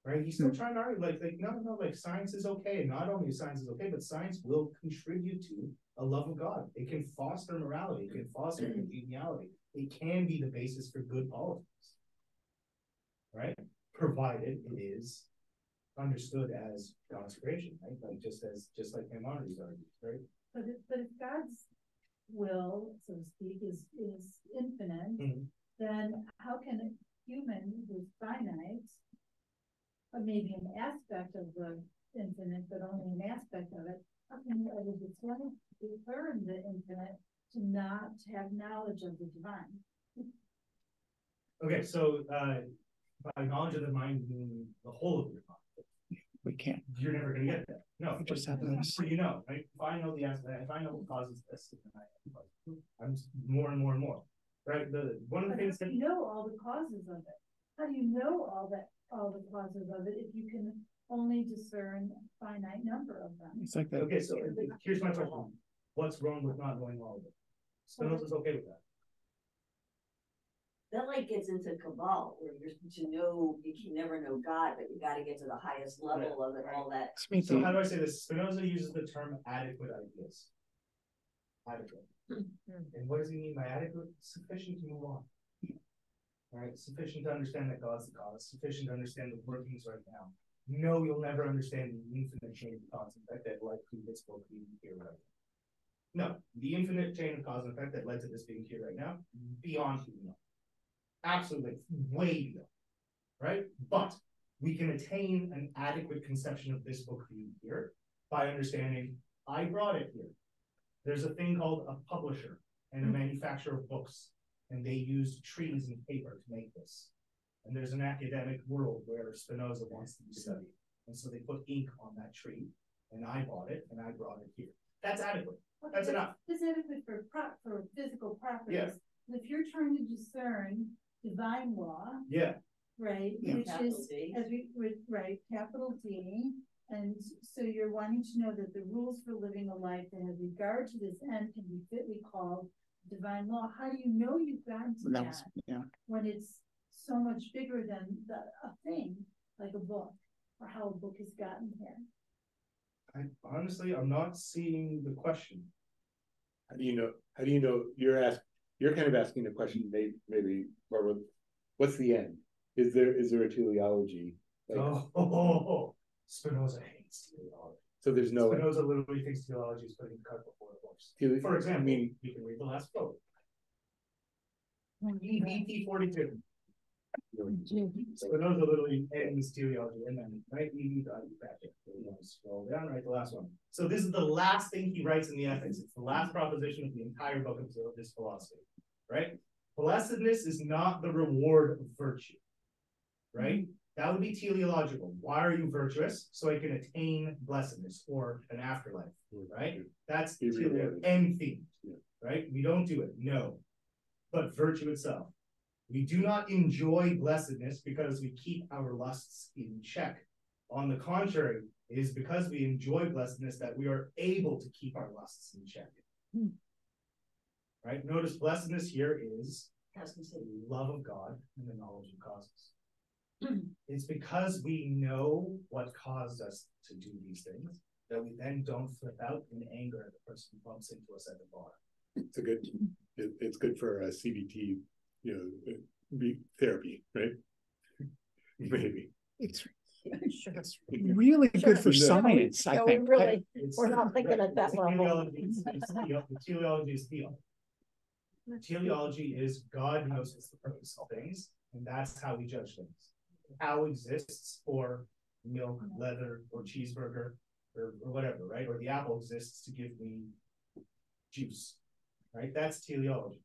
Speaker 1: right? He's still trying to argue like no, like science is okay. Not only is science okay, but science will contribute to a love of God. It can foster morality. It can foster congeniality. It can be the basis for good politics, right? Provided it is understood as God's creation, right? Like just like Maimonides argues, right?
Speaker 6: But if God's will, so to speak, is infinite, then how can a human who's finite, or maybe an aspect of the infinite, but only an aspect of it, how can you ever discern the infinite to not have knowledge of the divine?
Speaker 1: Okay, so by knowledge of the mind, you mean the whole of your mind.
Speaker 4: We can't.
Speaker 1: You're never going to get that. No,
Speaker 4: just have this.
Speaker 1: Right? If I know the answer, if I know what causes this, I'm just more and more and more. Right? One of the things that
Speaker 6: you know all the causes of it. How do you know all the causes of it if you can only discern a finite number of them?
Speaker 4: It's like that.
Speaker 1: Okay, so here's my question. What's wrong with not knowing all of it? Spinoza's okay with that.
Speaker 9: That like gets into Kabbalah, where you're to know you can never know God, but you got to get to the highest level of it, all that.
Speaker 1: So how do I say this? Spinoza uses the term adequate ideas. Adequate. And what does he mean by adequate? Sufficient to move on. All right, sufficient to understand that God's the cause, sufficient to understand the workings right now. No, you'll never understand the infinite chain of cause. In fact, that likely this book being here right now. No, the infinite chain of cause and effect that led to this being here right now, beyond human knowledge. Absolutely, way beyond, right? But we can attain an adequate conception of this book being here by understanding I brought it here. There's a thing called a publisher and a manufacturer of books, and they use trees and paper to make this. And there's an academic world where Spinoza wants to be studied. And so they put ink on that tree, and I bought it, and I brought it here. That's adequate. That's enough.
Speaker 6: That's adequate for physical properties.
Speaker 1: Yeah.
Speaker 6: If you're trying to discern divine law,
Speaker 1: Yeah.
Speaker 6: right,
Speaker 1: Yeah.
Speaker 6: which
Speaker 9: Capital
Speaker 6: is,
Speaker 9: D.
Speaker 6: as we would, right, capital D. And so you're wanting to know that the rules for living a life that has regard to this end can be fitly called divine law. How do you know you've gotten to
Speaker 4: That was,
Speaker 6: that
Speaker 4: yeah.
Speaker 6: when it's so much bigger than a thing, like a book, or how a book has gotten here?
Speaker 1: I'm not seeing the question.
Speaker 3: How do you know, you're kind of asking the question, maybe, Barbara, what's the end? Is there a teleology? Like,
Speaker 1: Spinoza hates teleology.
Speaker 3: So there's no.
Speaker 1: Spinoza literally thinks teleology is putting the cart before the horse. For example, you can read the last quote. EVT 42. Spinoza literally ends teleology and then right. Scroll down, right, the last one. So this is the last thing he writes in the Ethics. It's the last proposition of the entire book of this philosophy, right? Blessedness is not the reward of virtue, right? That would be teleological. Why are you virtuous? So I can attain blessedness or an afterlife, right? That's end theme, right? We don't do it, no. But virtue itself. We do not enjoy blessedness because we keep our lusts in check. On the contrary, it is because we enjoy blessedness that we are able to keep our lusts in check. Right? Notice blessedness here is love of God and the knowledge of causes. It's because we know what caused us to do these things that we then don't flip out in anger at the person who bumps into us at the bar.
Speaker 3: It's good for CBT, therapy, right? Maybe.
Speaker 4: It's really good for science, I think.
Speaker 7: We're not thinking at that level.
Speaker 1: Teleology is theology. Teleology is God knows the purpose of things, and that's how we judge things. Cow exists for milk, leather, or cheeseburger, or whatever, right? Or the apple exists to give me juice, right? That's teleology.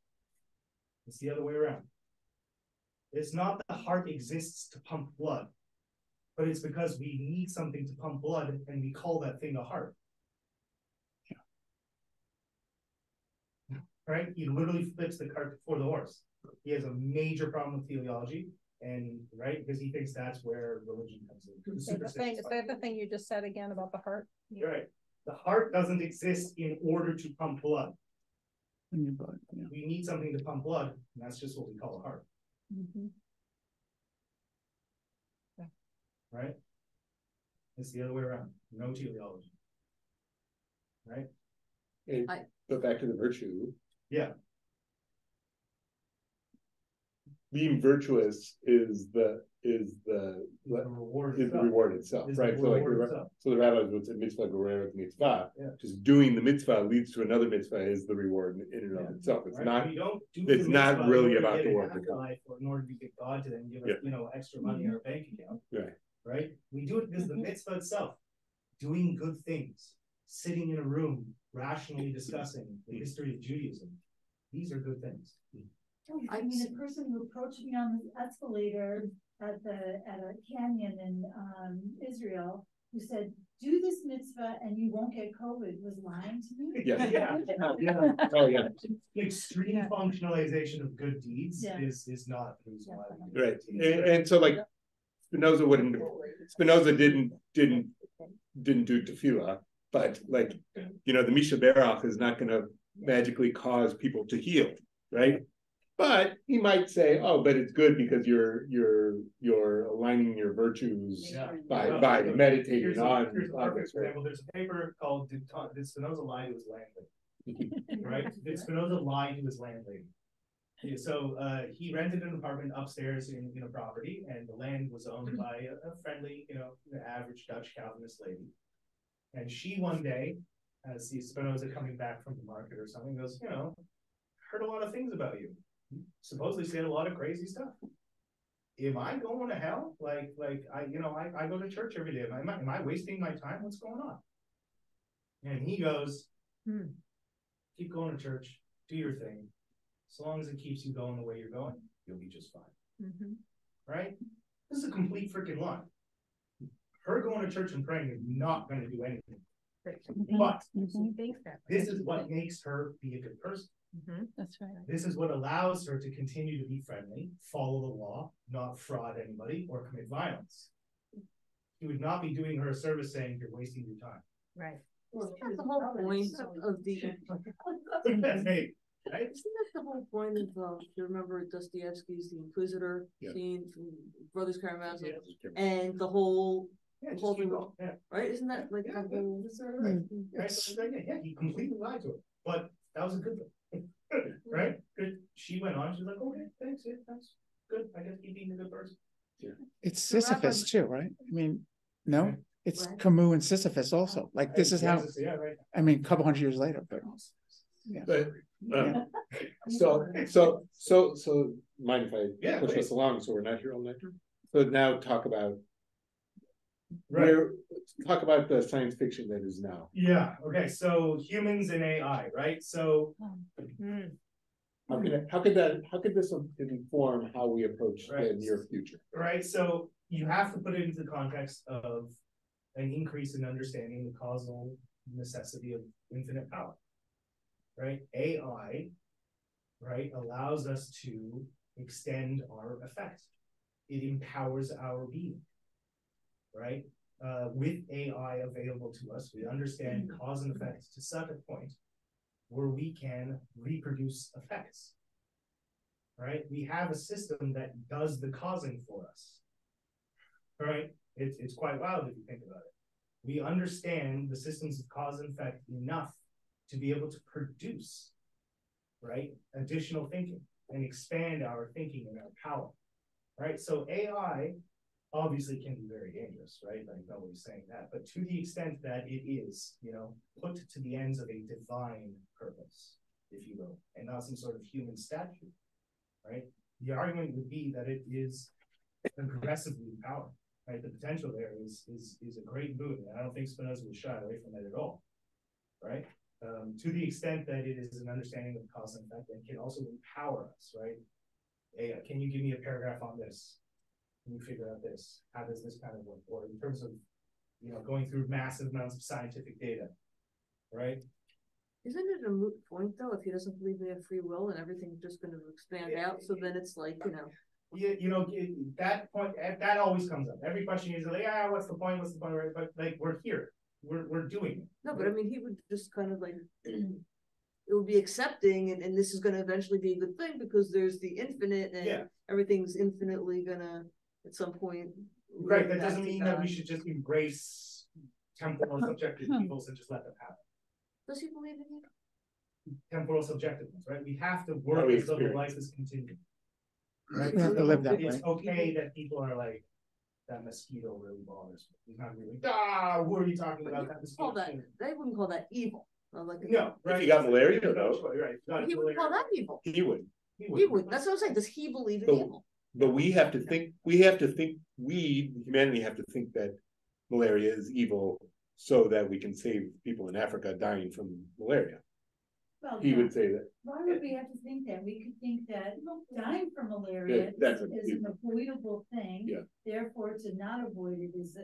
Speaker 1: It's the other way around. It's not that the heart exists to pump blood, but it's because we need something to pump blood, and we call that thing a heart. Yeah. Right? He literally flips the cart before the horse. He has a major problem with teleology, and right, because he thinks that's where religion comes in.
Speaker 7: Say the thing you just said again about the heart.
Speaker 1: You're right. The heart doesn't exist in order to pump blood. We need something to pump blood, and that's just what we call a heart. Right? It's the other way around. No teleology. Right?
Speaker 3: But back to the virtue.
Speaker 1: Yeah.
Speaker 3: Being virtuous is the reward itself, right? So the rabbis would say mitzvah goreret mitzvah.
Speaker 1: Yeah.
Speaker 3: Just doing the mitzvah leads to another mitzvah is the reward in and of itself. It's not.
Speaker 1: We don't do
Speaker 3: it's not really about the work.
Speaker 1: In order to get God to then give us, extra money in our bank account.
Speaker 3: Right.
Speaker 1: Right. We do it because the mitzvah itself, doing good things, sitting in a room, rationally discussing the history of Judaism. These are good things.
Speaker 6: I mean, a person who approached me on the escalator at a canyon in Israel, who said, "Do this mitzvah and you won't get COVID," was lying to me.
Speaker 3: Yeah. Oh yeah.
Speaker 1: Extreme functionalization of good deeds is not the reason why we do
Speaker 3: right. And so like Spinoza didn't do tefillah, but like the Misha Berach is not going to magically cause people to heal, right? But he might say, "Oh, but it's good because you're aligning your virtues by meditating on."
Speaker 1: For example, there's a paper called "Did Spinoza Lie to His Landlady?" Right? Did Spinoza lie to his landlady? So he rented an apartment upstairs in a property, and the land was owned by a friendly, average Dutch Calvinist lady. And she one day sees Spinoza coming back from the market or something, goes, you know, heard a lot of things about you. Supposedly said a lot of crazy stuff. Am I going to hell? Like I go to church every day. Am I wasting my time? What's going on? And he goes, keep going to church, do your thing. As long as it keeps you going the way you're going, you'll be just fine. Right? This is a complete freaking lie. Her going to church and praying is not going to do anything. But this is what makes her be a good person.
Speaker 7: That's right.
Speaker 1: This is what allows her to continue to be friendly, follow the law, not fraud anybody, or commit violence. He would not be doing her a service saying you're wasting your time.
Speaker 7: Right.
Speaker 5: Well, that's the whole point of the.
Speaker 1: Hey, right?
Speaker 5: Isn't that the whole point of you remember Dostoevsky's The Inquisitor scene from Brothers Karamazov, and the whole thing, right? Isn't that like the whole?
Speaker 1: Yeah, he completely lied to her, but that was a good thing, right? Good. She went on. She's like, okay, thanks, yeah, that's good. I guess keep being a good person.
Speaker 4: It's Sisyphus too, right? I mean, no, it's Camus and Sisyphus also. Like this is how. I mean, a couple hundred years later, but. Yeah.
Speaker 3: But so mind if I push us along so we're not here all night? So now talk about talk about the science fiction that is now.
Speaker 1: Yeah, okay, so humans and AI, right? So
Speaker 3: how could this inform how we approach the near future?
Speaker 1: Right, so you have to put it into the context of an increase in understanding the causal necessity of infinite power. Right, AI, right, allows us to extend our effect. It empowers our being, right? With AI available to us, we understand cause and effect to such a point where we can reproduce effects, right? We have a system that does the causing for us, right? It's quite wild if you think about it. We understand the systems of cause and effect enough to be able to produce, right, additional thinking and expand our thinking and our power, right? So AI obviously can be very dangerous, right? Like nobody's saying that, but to the extent that it is, you know, put to the ends of a divine purpose, if you will, and not some sort of human statue, right? The argument would be that it is aggressively empowered, right? The potential there is a great boon, and I don't think Spinoza would shy away from that at all, right? To the extent that it is an understanding of cause and effect, and can also empower us, right? Hey, can you give me a paragraph on this? Can you figure out this? How does this kind of work? Or in terms of, you know, going through massive amounts of scientific data, right?
Speaker 5: Isn't it a moot point though if he doesn't believe we have free will and everything's just going to expand out? So then it's like, you know.
Speaker 1: Yeah, you know, that point that always comes up. Every question is like, yeah, what's the point? What's the point? Right? But like, we're here. We're doing it.
Speaker 5: No, but I mean, he would just kind of like, it would be accepting, and this is going to eventually be a good thing because there's the infinite, and everything's infinitely gonna at some point.
Speaker 1: Right. That doesn't mean that we should just embrace temporal subjective evils and just let them happen.
Speaker 5: Does he believe in it?
Speaker 1: Temporal subjectiveness, right? We have to work as though the life is continuing. Right.
Speaker 4: We have to live that
Speaker 1: it's
Speaker 4: way.
Speaker 1: Okay that people are like, that mosquito really bothers me. He's not really, who are you talking about? That mosquito.
Speaker 5: They wouldn't call that evil. Like
Speaker 1: no, right?
Speaker 3: If he got malaria, no.
Speaker 1: Right.
Speaker 5: He wouldn't call that evil.
Speaker 3: He would.
Speaker 5: He would. That's what I'm saying. Does he believe in evil?
Speaker 3: But we have to think, humanity have to think that malaria is evil so that we can save people in Africa dying from malaria.
Speaker 6: Well,
Speaker 3: he would say that.
Speaker 6: Why would we have to think that? We could think that dying from malaria is an avoidable thing.
Speaker 3: Yeah.
Speaker 6: Therefore, to not avoid it is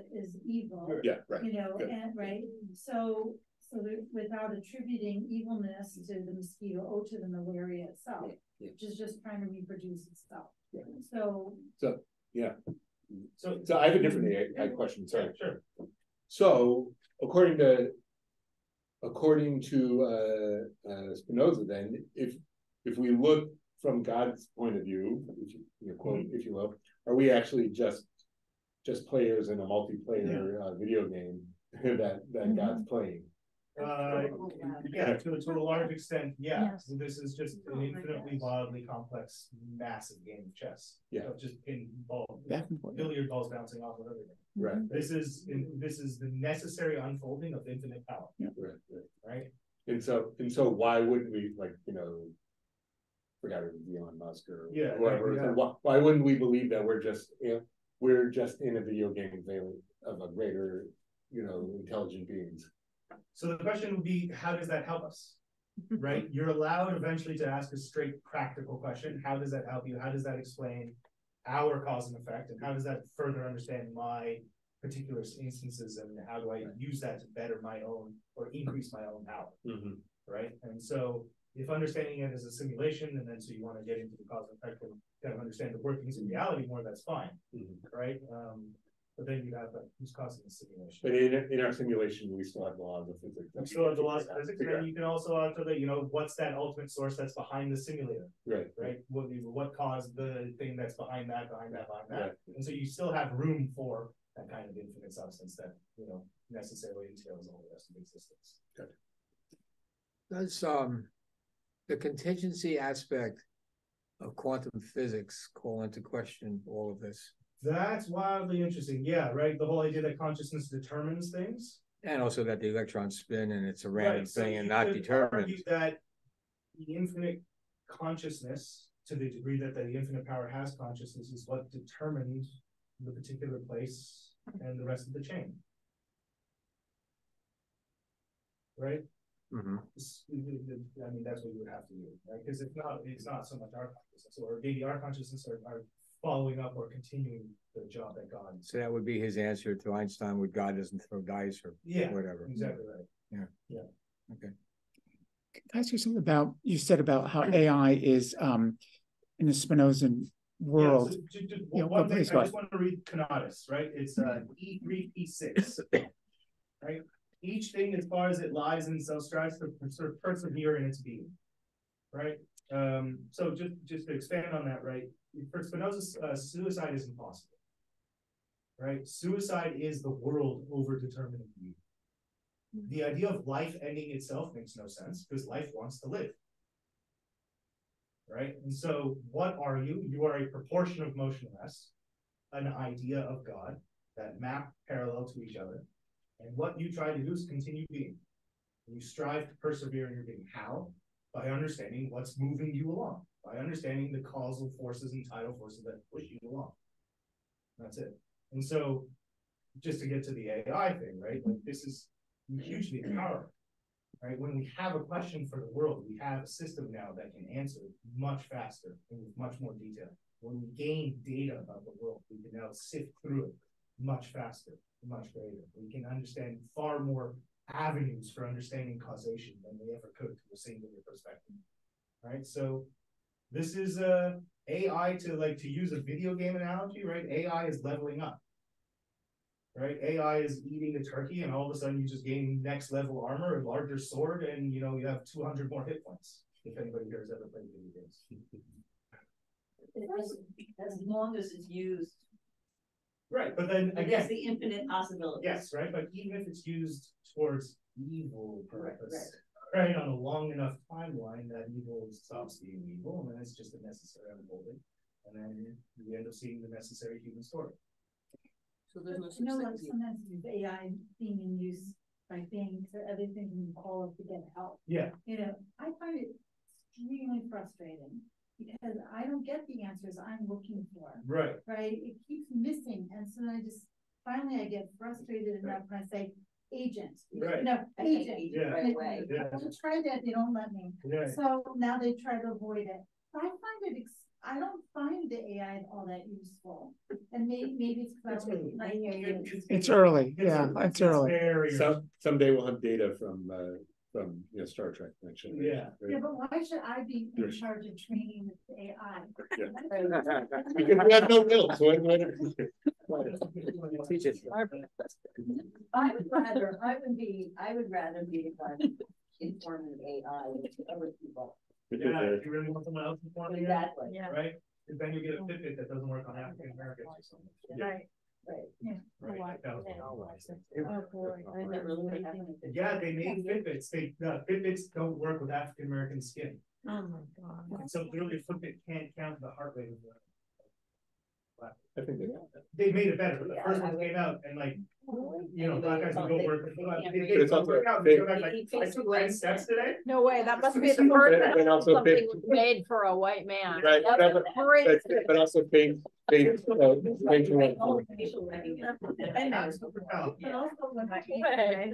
Speaker 6: evil.
Speaker 3: Yeah, right.
Speaker 6: You know, and right. So without attributing evilness to the mosquito or to the malaria itself, which is just trying to reproduce itself.
Speaker 3: Yeah.
Speaker 6: So
Speaker 3: yeah. So I have a different question. Sorry.
Speaker 1: Yeah, sure.
Speaker 3: So according to Spinoza, then, if we look from God's point of view, if you will, are we actually just players in a multiplayer video game that God's playing?
Speaker 1: Yeah, to a large extent, yeah. Yes. This is just an infinitely wildly complex, massive game of chess.
Speaker 3: Yeah,
Speaker 1: of just billiard balls bouncing off of everything.
Speaker 3: Right.
Speaker 1: This is the necessary unfolding of infinite power.
Speaker 3: Yeah.
Speaker 1: Right.
Speaker 3: And so why wouldn't we, like, forgot it was Elon Musk or
Speaker 1: Yeah,
Speaker 3: whoever,
Speaker 1: yeah.
Speaker 3: why wouldn't we believe that we're just in a video game of a greater, intelligent beings?
Speaker 1: So the question would be, how does that help us? Right? You're allowed eventually to ask a straight practical question. How does that help you? How does that explain our cause and effect? And how does that further understand my particular instances? And how do I use that to better my own or increase my own power?
Speaker 3: Mm-hmm.
Speaker 1: Right? And so if understanding it as a simulation, and then so you want to get into the cause and effect and kind of understand the workings in reality more, that's fine.
Speaker 3: Mm-hmm.
Speaker 1: Right? But then you have who's causing the simulation.
Speaker 3: But in our simulation, we still have the laws of physics.
Speaker 1: We still have the laws of physics, and then you can also alter that, what's that ultimate source that's behind the simulator? Right? What caused the thing that's behind that. Right. And so you still have room for that kind of infinite substance that, necessarily entails all the rest of existence.
Speaker 3: Good.
Speaker 12: Does the contingency aspect of quantum physics call into question all of this?
Speaker 1: That's wildly interesting. Yeah, right. The whole idea that consciousness determines things.
Speaker 12: And also that the electrons spin and it's a random
Speaker 1: So
Speaker 12: thing and
Speaker 1: you
Speaker 12: not
Speaker 1: could
Speaker 12: determined.
Speaker 1: argue that the infinite consciousness, to the degree that the infinite power has consciousness, is what determines the particular place and the rest of the chain. Right?
Speaker 12: Mm-hmm.
Speaker 1: I mean, that's what you would have to do, right? Because it's not so much our consciousness, or maybe our consciousness are following up or continuing the job that God.
Speaker 12: So that would be his answer to Einstein, with God doesn't throw dice or whatever.
Speaker 1: Exactly right.
Speaker 12: Yeah. Okay.
Speaker 4: Can I ask you something about, you said about how AI is in the Spinozan world?
Speaker 1: One thing, I just want to read Conatus, right? It's E3P6, right? Each thing, as far as it lies in itself, strives to sort of persevere in its being, right? So just to expand on that, right? For Spinoza, suicide is impossible, right? Suicide is the world over-determining you. The idea of life ending itself makes no sense because life wants to live, right? And so what are you? You are a proportion of motionless, an idea of God that map parallel to each other. And what you try to do is continue being. You strive to persevere in your being. How? By understanding what's moving you along, by understanding the causal forces and tidal forces that push you along. That's it. And so, just to get to the AI thing, right? Like, this is hugely empowering, right? When we have a question for the world, we have a system now that can answer much faster and with much more detail. When we gain data about the world, we can now sift through it much faster, much greater. We can understand far more avenues for understanding causation than we ever could from a singular perspective, right? So this is AI, to use a video game analogy, right? AI is leveling up, right? AI is eating a turkey, and all of a sudden you just gain next level armor, a larger sword, and you have 200 more hit points. If anybody here has ever played video games,
Speaker 9: as long as it's used.
Speaker 1: Right, but then
Speaker 9: again, the infinite possibilities.
Speaker 1: Yes, right, but even if it's used towards evil purpose, right, on a long enough timeline, that evil stops being evil, and then it's just a necessary unfolding, and then you end up seeing the necessary human story.
Speaker 5: So there's no
Speaker 6: like sometimes with AI being in use by things or other things you call it to get help.
Speaker 1: Yeah.
Speaker 6: I find it extremely frustrating because I don't get the answers I'm looking for.
Speaker 1: Right.
Speaker 6: Right. It keeps missing. And so I finally get frustrated enough when I say agent.
Speaker 1: Right.
Speaker 6: Agent.
Speaker 1: Yeah.
Speaker 6: Right away. Yeah. I will try that, they don't let me. Yeah. So now they try to avoid it. But I find it I don't find the AI all that useful, and maybe it's because
Speaker 4: it's early. It's early.
Speaker 3: Someday we'll have data from Star Trek. Actually,
Speaker 6: yeah. But why should I be in charge of training the AI?
Speaker 3: Because we have no bills.
Speaker 12: Teach it.
Speaker 9: I would rather be the one informing AI with other people.
Speaker 1: Yeah, if you really want someone else informing
Speaker 9: exactly.
Speaker 1: You, right? Because then you get a Fitbit that doesn't work on African Americans or something.
Speaker 6: Right.
Speaker 1: Yeah. Right.
Speaker 6: Oh boy.
Speaker 1: Yeah, they made Fitbits. Fitbits don't work with African American skin.
Speaker 7: Oh my God.
Speaker 1: And so literally Fitbit can't count the heart rate of
Speaker 3: I think
Speaker 1: They made it better, but the
Speaker 9: Yeah,
Speaker 1: first
Speaker 9: I
Speaker 1: one
Speaker 9: would-
Speaker 1: came out and like, you know, black guys would go work.
Speaker 3: it's also
Speaker 1: Work out,
Speaker 3: big-
Speaker 1: they go back like, I took 10 steps today.
Speaker 7: No way, that must be the first
Speaker 3: And
Speaker 7: time
Speaker 3: also
Speaker 7: something
Speaker 3: big-
Speaker 7: was made for a white man.
Speaker 3: Right,
Speaker 7: That's
Speaker 3: but-
Speaker 7: great.
Speaker 3: but also big,
Speaker 9: Like, oh, facial recognition.
Speaker 7: I know.
Speaker 1: Oh,
Speaker 6: But also when I.
Speaker 7: Way.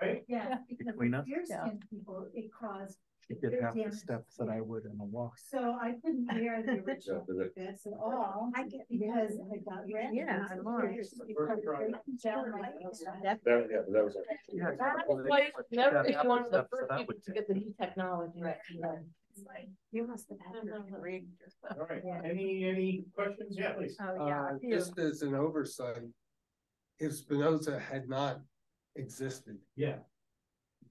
Speaker 1: right?
Speaker 6: Yeah, because
Speaker 4: Clean up?
Speaker 6: fair
Speaker 7: Yeah.
Speaker 6: skinned people, it caused.
Speaker 4: She did half the
Speaker 6: damage.
Speaker 4: steps that I would in a walk.
Speaker 6: So I couldn't wear the original fits at all.
Speaker 2: I get-
Speaker 6: Because I got red.
Speaker 2: Yeah, I know.
Speaker 6: Because they put down my hair.
Speaker 3: That was.
Speaker 7: Never be one of the first people to get the new technology.
Speaker 2: You must have had your degree.
Speaker 1: All right, any questions? Yeah, please.
Speaker 7: Oh, yeah.
Speaker 10: Just as an oversight, if Spinoza had not existed,
Speaker 1: Yeah,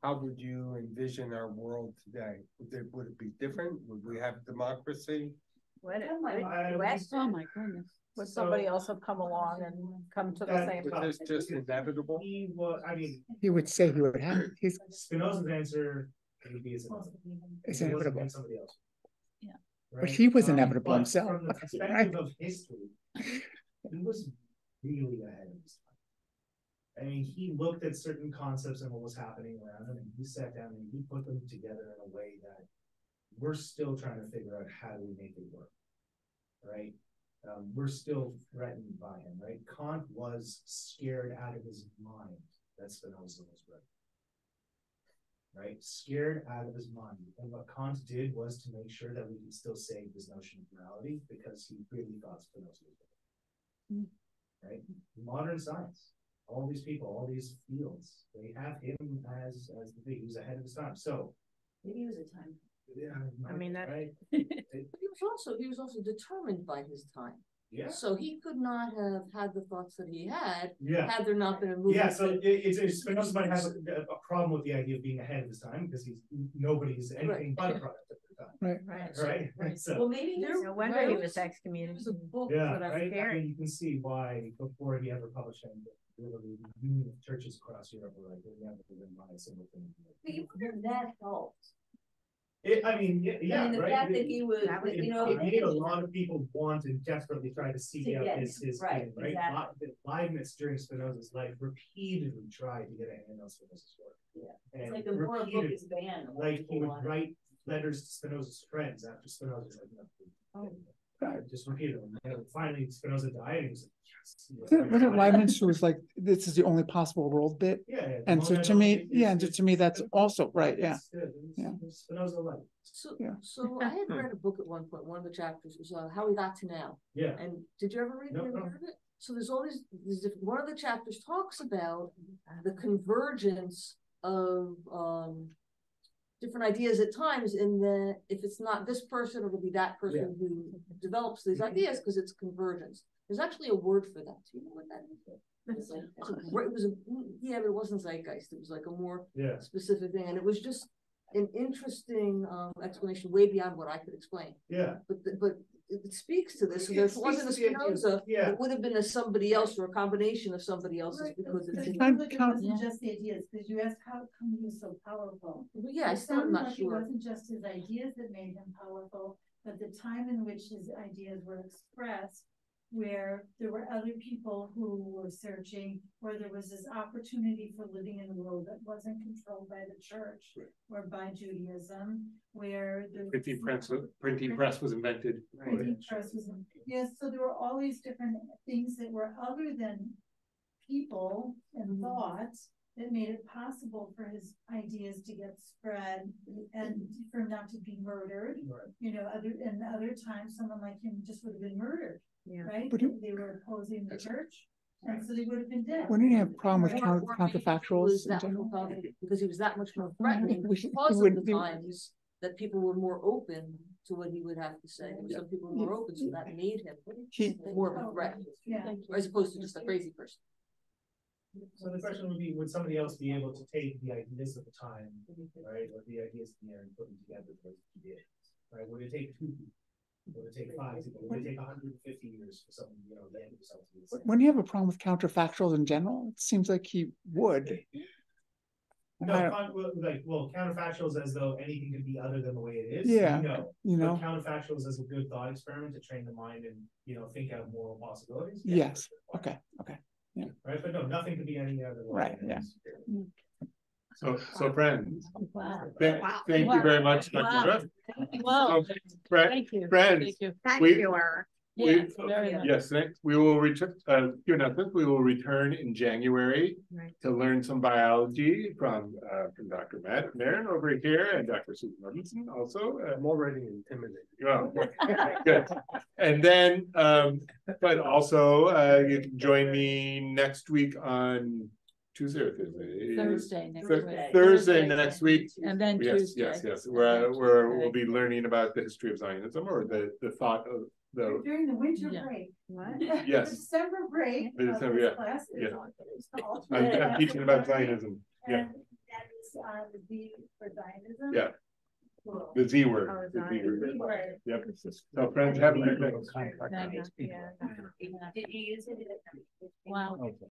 Speaker 10: how would you envision our world today? Would it be different? Would we have democracy?
Speaker 7: Would
Speaker 1: I-
Speaker 7: oh my goodness. Would somebody else have come along and come to the
Speaker 1: That-
Speaker 7: same?
Speaker 10: Was this just inevitable?
Speaker 1: he was, I mean,
Speaker 4: He would say he would have it. He's
Speaker 1: Spinoza's answer would be it's
Speaker 4: It's
Speaker 1: He wasn't
Speaker 4: inevitable.
Speaker 1: being somebody else.
Speaker 7: Yeah.
Speaker 4: But he was inevitable
Speaker 1: but
Speaker 4: himself,
Speaker 1: From the
Speaker 4: right?
Speaker 1: perspective of history, he was really ahead of his time. I mean, he looked at certain concepts and what was happening around him, and he sat down and he put them together in a way that we're still trying to figure out how do we make it work, right? We're still threatened by him, right? Kant was scared out of his mind that Spinoza was right, scared out of his mind. And what Kant did was to make sure that we can still save this notion of morality because he really thought Spinoza was right. Right? Modern science, all these people, all these fields, they have him as the thing. He was ahead of his time. So
Speaker 9: Maybe it was a time.
Speaker 1: yeah,
Speaker 7: I mean, that-
Speaker 1: right.
Speaker 5: He was also determined by his time.
Speaker 1: Yeah.
Speaker 5: So he could not have had the thoughts that he had,
Speaker 1: Yeah.
Speaker 5: had there not been a movement.
Speaker 1: Yeah, so it's Spinoza might have a problem with the idea of being ahead of his time because nobody's anything but a product of their time. Right. So
Speaker 9: Well, maybe
Speaker 2: No wonder he was excommunicated.
Speaker 5: There's a book
Speaker 1: yeah,
Speaker 5: that I
Speaker 1: right. I
Speaker 2: scary.
Speaker 1: mean, you can see why before he ever published anything, literally the union of churches across Europe were like, we're never going to buy a single thing.
Speaker 9: But you wonder if that helped.
Speaker 1: I mean, yeah,
Speaker 9: I mean, the
Speaker 1: right.
Speaker 9: fact that he was,
Speaker 2: That was-
Speaker 9: you know.
Speaker 1: It made a lot of people want and desperately try to seek
Speaker 9: To
Speaker 1: out
Speaker 9: get
Speaker 1: his
Speaker 9: him, right,
Speaker 1: thing, right?
Speaker 9: exactly.
Speaker 1: Leibniz during Spinoza's life repeatedly tried to get a hand on Spinoza's work.
Speaker 9: Yeah.
Speaker 1: And
Speaker 9: It's like the more a book
Speaker 1: repeated-
Speaker 9: is banned. the more
Speaker 1: like he
Speaker 9: people
Speaker 1: would
Speaker 9: want it.
Speaker 1: write letters to Spinoza's friends after Spinoza's like, no. Just repeatedly. And finally Spinoza died and he was like, yes.
Speaker 4: Wasn't Leibniz who was like, this is the only possible world bit?
Speaker 1: Yeah.
Speaker 4: And so to me, yeah, and to me, that's also right, yeah. Yeah.
Speaker 1: Spinoza like,
Speaker 5: So,
Speaker 4: Yeah.
Speaker 5: so I had read a book at one point, one of the chapters was How We Got to Now.
Speaker 1: yeah.
Speaker 5: And did you ever read
Speaker 1: No,
Speaker 5: any
Speaker 1: no.
Speaker 5: of it? So there's all these different, one of the chapters talks about the convergence of different ideas at times in the, if it's not this person, it'll be that person who develops these ideas because it's convergence. There's actually a word for that. Do you know what that is? It's like, it was yeah, but it wasn't zeitgeist. It was like a more
Speaker 1: Yeah.
Speaker 5: specific thing. And it was just an interesting explanation way beyond what I could explain.
Speaker 1: Yeah.
Speaker 5: But it speaks to this. So if it wasn't a Spinoza,
Speaker 1: Yeah.
Speaker 5: it would have been a somebody else or a combination of somebody else's because it's.
Speaker 6: It
Speaker 4: Time
Speaker 6: wasn't
Speaker 4: count-
Speaker 6: just the ideas, because you asked how come he was so powerful.
Speaker 5: Well, yeah, I
Speaker 6: It
Speaker 5: still am
Speaker 6: sounded
Speaker 5: not
Speaker 6: like
Speaker 5: sure.
Speaker 6: It wasn't just his ideas that made him powerful, but the time in which his ideas were expressed, where there were other people who were searching, where there was this opportunity for living in a world that wasn't controlled by the church or by Judaism, where the
Speaker 3: Printing press was invented.
Speaker 6: printing press was, yes, so there were all these different things that were other than people and thoughts that made it possible for his ideas to get spread and for him not to be murdered.
Speaker 1: Right.
Speaker 6: You know, other times, someone like him just would have been murdered,
Speaker 2: Yeah.
Speaker 6: right?
Speaker 4: But
Speaker 6: They were opposing the church, and so they would have been dead.
Speaker 4: Wouldn't he have a problem with
Speaker 5: Or maybe he
Speaker 4: counterfactuals
Speaker 5: was
Speaker 4: in
Speaker 5: that
Speaker 4: general?
Speaker 5: much more because he was that much more threatening
Speaker 4: We should-
Speaker 5: because
Speaker 4: he
Speaker 5: of the
Speaker 4: would be-
Speaker 5: times that people were more open to what he would have to say. And some people were more open, so that made him
Speaker 4: He-
Speaker 5: more of a threat,
Speaker 6: Yeah.
Speaker 5: as opposed to just a crazy person.
Speaker 1: So the question would be, would somebody else be able to take the ideas of the time, right, or the ideas in the air and put them together the way he did, right? Would it take 2 people? Would it take 5 people? Would it take 150 years for someone, you know, the end result to be the same?
Speaker 4: Wouldn't he have a problem with counterfactuals in general? It seems like he would.
Speaker 1: No, counterfactuals as though anything could be other than the way it is.
Speaker 4: Yeah,
Speaker 1: No.
Speaker 4: you know?
Speaker 1: But counterfactuals as a good thought experiment to train the mind and, think out moral possibilities.
Speaker 4: Yes, okay, yeah.
Speaker 1: Right, but no, nothing could be any other.
Speaker 4: Right, yeah.
Speaker 3: So friends,
Speaker 7: Wow.
Speaker 3: thank you very much, Dr.
Speaker 7: Wow.
Speaker 3: Ruff.
Speaker 7: Wow.
Speaker 3: Thank
Speaker 7: you.
Speaker 3: Friends.
Speaker 7: Thank you.
Speaker 2: Thank
Speaker 3: We-
Speaker 2: you, Eric.
Speaker 7: Yeah, very much.
Speaker 3: Yes, next, we will return, we will return in January
Speaker 2: Right.
Speaker 3: to learn some biology from Dr. Matt Marin over here and Dr. Susan Robinson also.
Speaker 10: I'm already intimidated.
Speaker 3: Well, good. And then, but also, you can join me next week on Tuesday or Thursday?
Speaker 7: Thursday next
Speaker 3: Thur-
Speaker 7: week.
Speaker 3: Thursday next week.
Speaker 7: And then
Speaker 3: Yes,
Speaker 7: Tuesday.
Speaker 3: yes,
Speaker 7: And
Speaker 3: where
Speaker 7: then
Speaker 3: we'll
Speaker 7: Tuesday.
Speaker 3: be learning about the history of Zionism or the thought of the,
Speaker 6: During the winter
Speaker 7: Yeah.
Speaker 6: break.
Speaker 2: What?
Speaker 3: Yes.
Speaker 6: The December break.
Speaker 3: The
Speaker 6: of
Speaker 3: December,
Speaker 6: this
Speaker 3: yeah,
Speaker 6: class is
Speaker 3: yeah.
Speaker 6: on- is called-
Speaker 3: I'm teaching about Zionism. Yeah,
Speaker 6: And that is the Z for Zionism.
Speaker 3: yeah,
Speaker 6: Cool.
Speaker 3: the Z word.
Speaker 2: Oh,
Speaker 3: the Z
Speaker 2: Zionism.
Speaker 3: word.
Speaker 6: Z word.
Speaker 3: Yep. So friends, have a good day.
Speaker 7: Thank you.
Speaker 9: Did you use it?
Speaker 7: Wow.